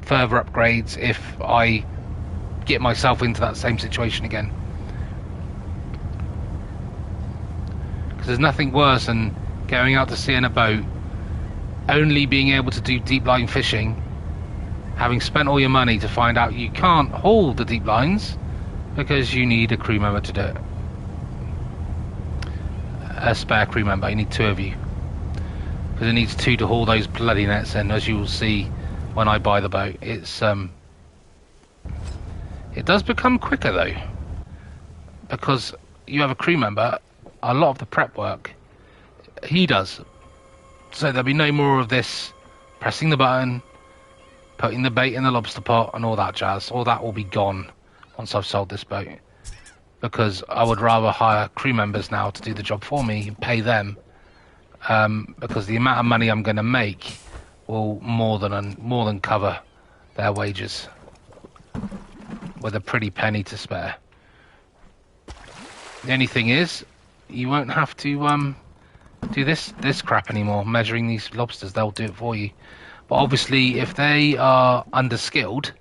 further upgrades if I get myself into that same situation again. Because there's nothing worse than going out to sea in a boat, only being able to do deep line fishing, having spent all your money to find out you can't haul the deep lines because you need a crew member to do it. a spare crew member. You need 2 of you. Because it needs 2 to haul those bloody nets in, as you will see when I buy the boat. It's it does become quicker though, because you have a crew member. A lot of the prep work he does, so there'll be no more of this pressing the button, putting the bait in the lobster pot and all that jazz. All that will be gone once I've sold this boat, because I would rather hire crew members now to do the job for me and pay them, because the amount of money I'm going to make will more than cover their wages, with a pretty penny to spare. The only thing is, you won't have to do this crap anymore, measuring these lobsters. They'll do it for you. But obviously, if they are underskilled,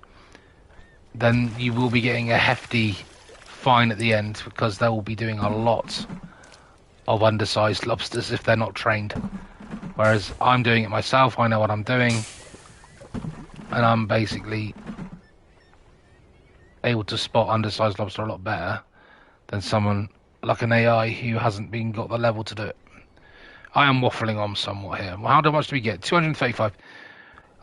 then you will be getting a hefty fine at the end, because they will be doing a lot of undersized lobsters if they're not trained. Whereas I'm doing it myself, I know what I'm doing, and I'm basically able to spot undersized lobster a lot better than someone like an AI who hasn't got the level to do it. I am waffling on somewhat here. How much do we get? 235.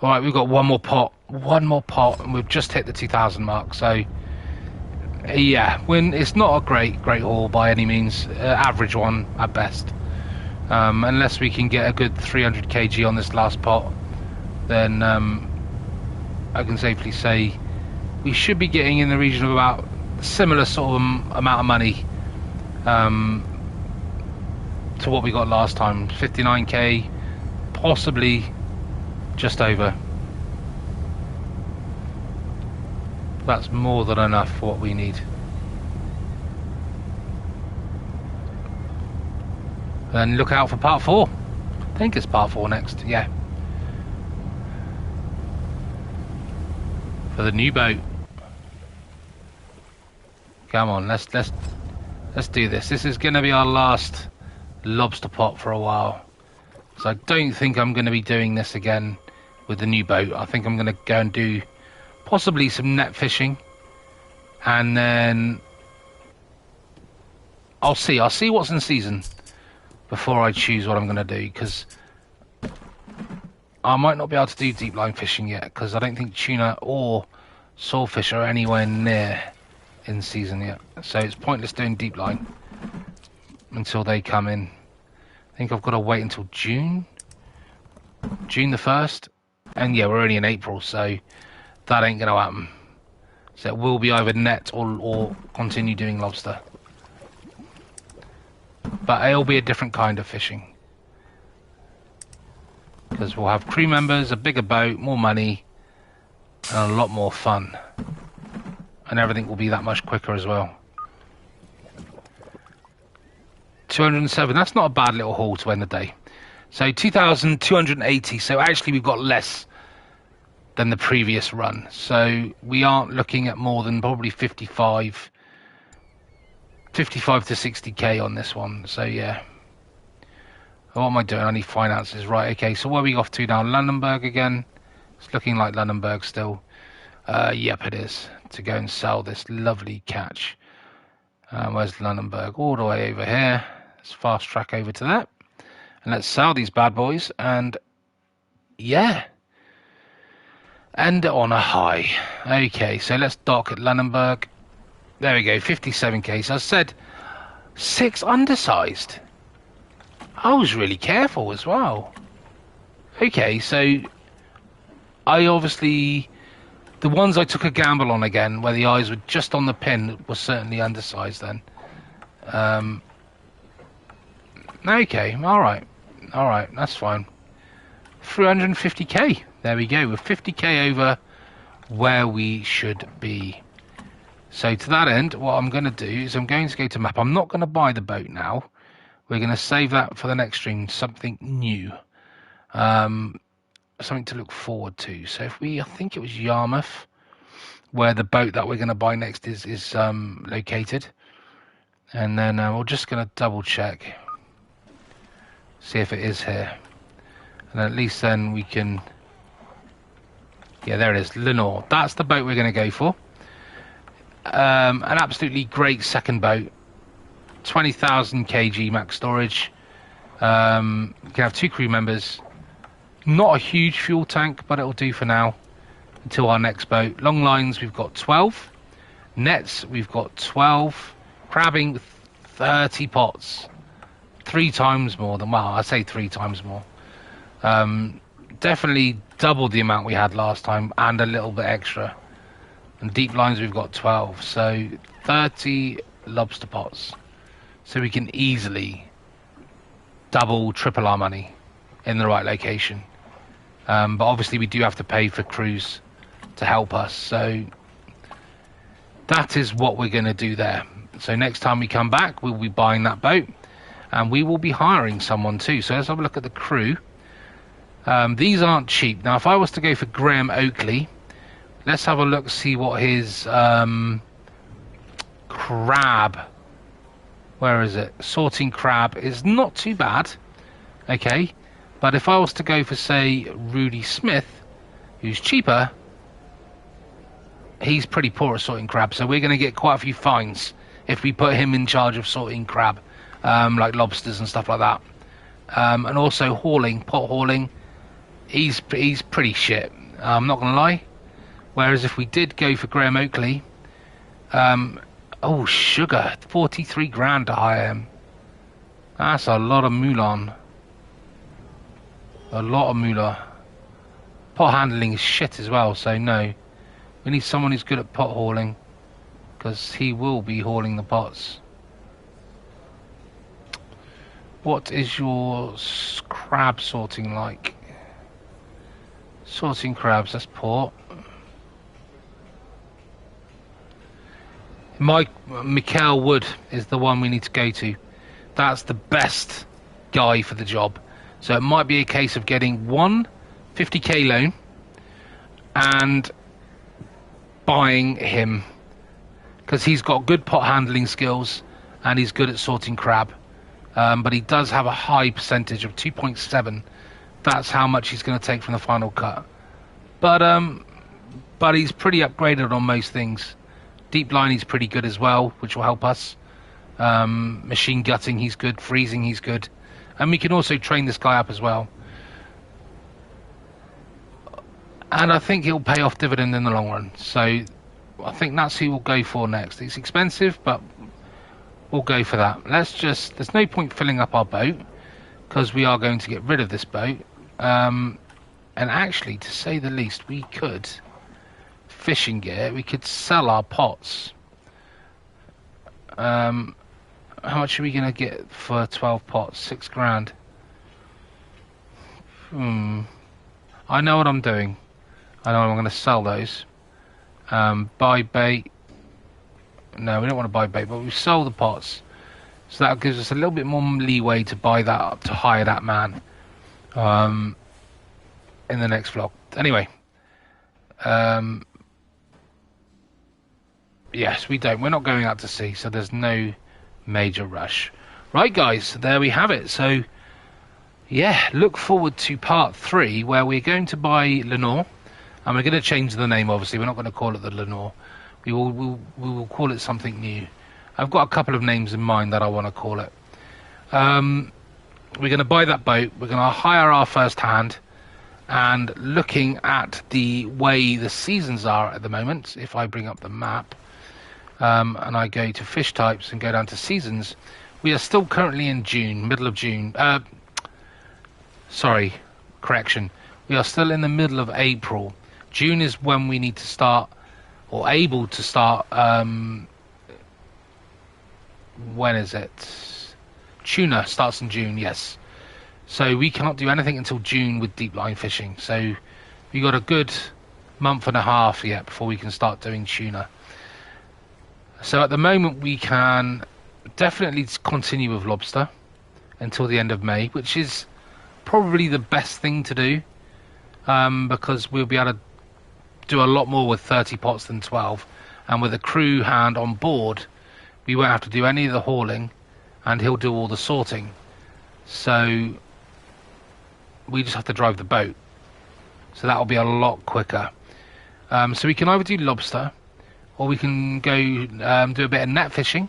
All right, we've got one more pot, and we've just hit the 2,000 mark. So, yeah, it's not a great haul by any means. Average one at best. Unless we can get a good 300 kg on this last pot, then I can safely say we should be getting in the region of about similar sort of amount of money to what we got last time. 59k, possibly just over. That's more than enough for what we need. Then look out for part 4. I think it's part 4 next, yeah. For the new boat. Come on, let's do this. This is going to be our last lobster pot for a while. So I don't think I'm going to be doing this again with the new boat. I think I'm going to go and do possibly some net fishing, and then I'll see what's in season before I choose what I'm going to do, because I might not be able to do deep line fishing yet, because I don't think tuna or swordfish are anywhere near in season yet. So it's pointless doing deep line until they come in. I think I've got to wait until June the 1st, and yeah, we're only in April, so that ain't gonna happen. So it will be either net or continue doing lobster, but it'll be a different kind of fishing, because we'll have crew members, a bigger boat, more money, and a lot more fun, and everything will be that much quicker as well. 207, that's not a bad little haul to end the day. So 2,280, so actually we've got less than the previous run. So we aren't looking at more than probably 55 to 60k on this one. So yeah. What am I doing? I need finances. Right, okay, so where are we off to now? Lunenburg again. It's looking like Lunenburg still. Yep, it is. To go and sell this lovely catch. Where's Lunenburg? All the way over here. Let's fast track over to that. And let's sell these bad boys. And yeah. End on a high. Okay, so let's dock at Lunenburg. There we go, 57k. So I said 6 undersized. I was really careful as well. Okay, so I obviously, the ones I took a gamble on again, where the eyes were just on the pin, were certainly undersized then. Okay, alright, that's fine. 350k, there we go, we're 50k over where we should be. So to that end, what I'm going to do is I'm going to go to map. I'm not going to buy the boat now. We're going to save that for the next stream, something new. Something to look forward to. So if I think it was Yarmouth, where the boat that we're going to buy next is located. And then we're just going to double check. See if it is here. And at least then we can... Yeah, there it is, Lenore. That's the boat we're going to go for. An absolutely great second boat. 20,000 kg max storage. You can have 2 crew members. Not a huge fuel tank, but it'll do for now until our next boat. Long lines, we've got 12. Nets, we've got 12. Crabbing, 30 pots. 3 times more than, well, I say 3 times more. Definitely double the amount we had last time and a little bit extra. And deep lines, we've got 12. So 30 lobster pots. So we can easily double, triple our money in the right location. But obviously we do have to pay for crews to help us. So that is what we're going to do there. So next time we come back, we'll be buying that boat. And we will be hiring someone too. So let's have a look at the crew. These aren't cheap. Now, if I was to go for Graham Oakley, let's have a look, see what his crab, where is it? Sorting crab is not too bad. Okay. But if I was to go for, say, Rudy Smith, who's cheaper, he's pretty poor at sorting crab. So we're going to get quite a few fines if we put him in charge of sorting crab, like lobsters and stuff like that. And also hauling, pot hauling, he's pretty shit. I'm not going to lie. Whereas if we did go for Graham Oakley, oh, sugar, 43 grand to hire him. That's a lot of Mulan. A lot of moolah. Pot handling is shit as well, so no. We need someone who's good at pot hauling, because he will be hauling the pots. What is your crab sorting like? Sorting crabs, that's port. Mikhail Wood is the one we need to go to. That's the best guy for the job. So it might be a case of getting one 50k loan and buying him, because he's got good pot handling skills and he's good at sorting crab. But he does have a high percentage of 2.7. That's how much he's going to take from the final cut. But he's pretty upgraded on most things. Deep line he's pretty good as well, which will help us. Machine gutting he's good. Freezing he's good. And we can also train this guy up as well. And I think he'll pay off dividend in the long run. So I think that's who we'll go for next. It's expensive, but we'll go for that. There's no point filling up our boat, because we are going to get rid of this boat. And actually, to say the least, we could, fishing gear, we could sell our pots. How much are we going to get for 12 pots? 6 grand. I know what I'm doing. I know I'm going to sell those. Buy bait. No, we don't want to buy bait, but we sell the pots. So that gives us a little bit more leeway to buy that up, to hire that man. In the next vlog. Anyway. Yes, we don't. We're not going out to sea, so there's no major rush. Right, guys, there we have it. So yeah, look forward to part 3, where we're going to buy Lenore, and we're going to change the name. Obviously we're not going to call it the Lenore. We will call it something new. I've got a couple of names in mind that I want to call it. We're going to buy that boat, we're going to hire our first hand, and looking at the way the seasons are at the moment, if I bring up the map and I go to fish types and go down to seasons, we are still currently in June, middle of June. Sorry, correction. We are still in the middle of April. June is when we need to start, or able to start, when is it? Tuna starts in June, yes. So we can't do anything until June with deep line fishing. So we got a good month and a half yet before we can start doing tuna. So at the moment we can definitely continue with lobster until the end of May, which is probably the best thing to do, because we'll be able to do a lot more with 30 pots than 12, and with a crew hand on board we won't have to do any of the hauling and he'll do all the sorting. So we just have to drive the boat, so that'll be a lot quicker. So we can either do lobster, or we can go do a bit of net fishing,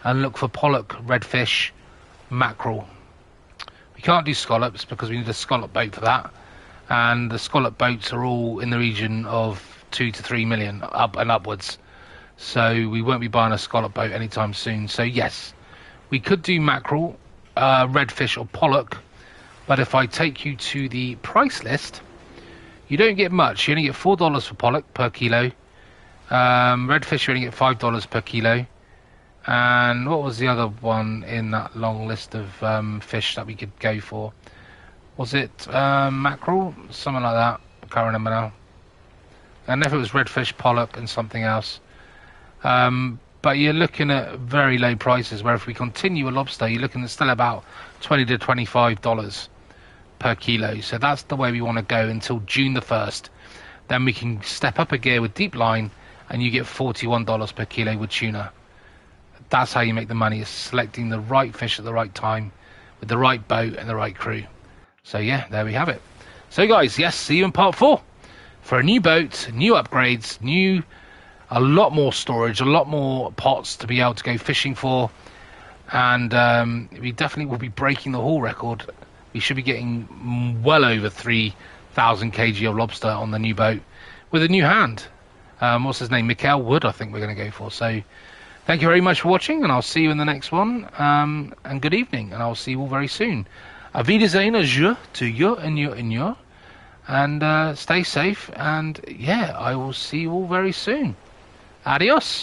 and look for pollock, redfish, mackerel. We can't do scallops because we need a scallop boat for that, and the scallop boats are all in the region of 2 to 3 million up and upwards. So we won't be buying a scallop boat anytime soon. So yes, we could do mackerel, redfish or pollock, but if I take you to the price list, you don't get much. You only get $4 for pollock per kilo. Redfish, you only get $5 per kilo. And what was the other one in that long list of fish that we could go for? Was it mackerel? Something like that. I can't remember now. And if it was redfish, pollock, and something else. But you're looking at very low prices, where if we continue a lobster, you're looking at still about $20 to $25 per kilo. So that's the way we want to go until June the 1st. Then we can step up a gear with deep line, and you get $41 per kilo with tuna. That's how you make the money, is selecting the right fish at the right time, with the right boat and the right crew. So yeah, there we have it. So guys, yes, see you in part 4 for a new boat, new upgrades, a lot more storage, a lot more pots to be able to go fishing for, and we definitely will be breaking the haul record. We should be getting well over 3,000 kg of lobster on the new boat with a new hand. What's his name? Mikhail Wood, I think we're going to go for. So thank you very much for watching, and I'll see you in the next one. And good evening, and I'll see you all very soon. Auf Wiedersehen, adieu to you and you and you. And stay safe, and yeah, I will see you all very soon. Adios.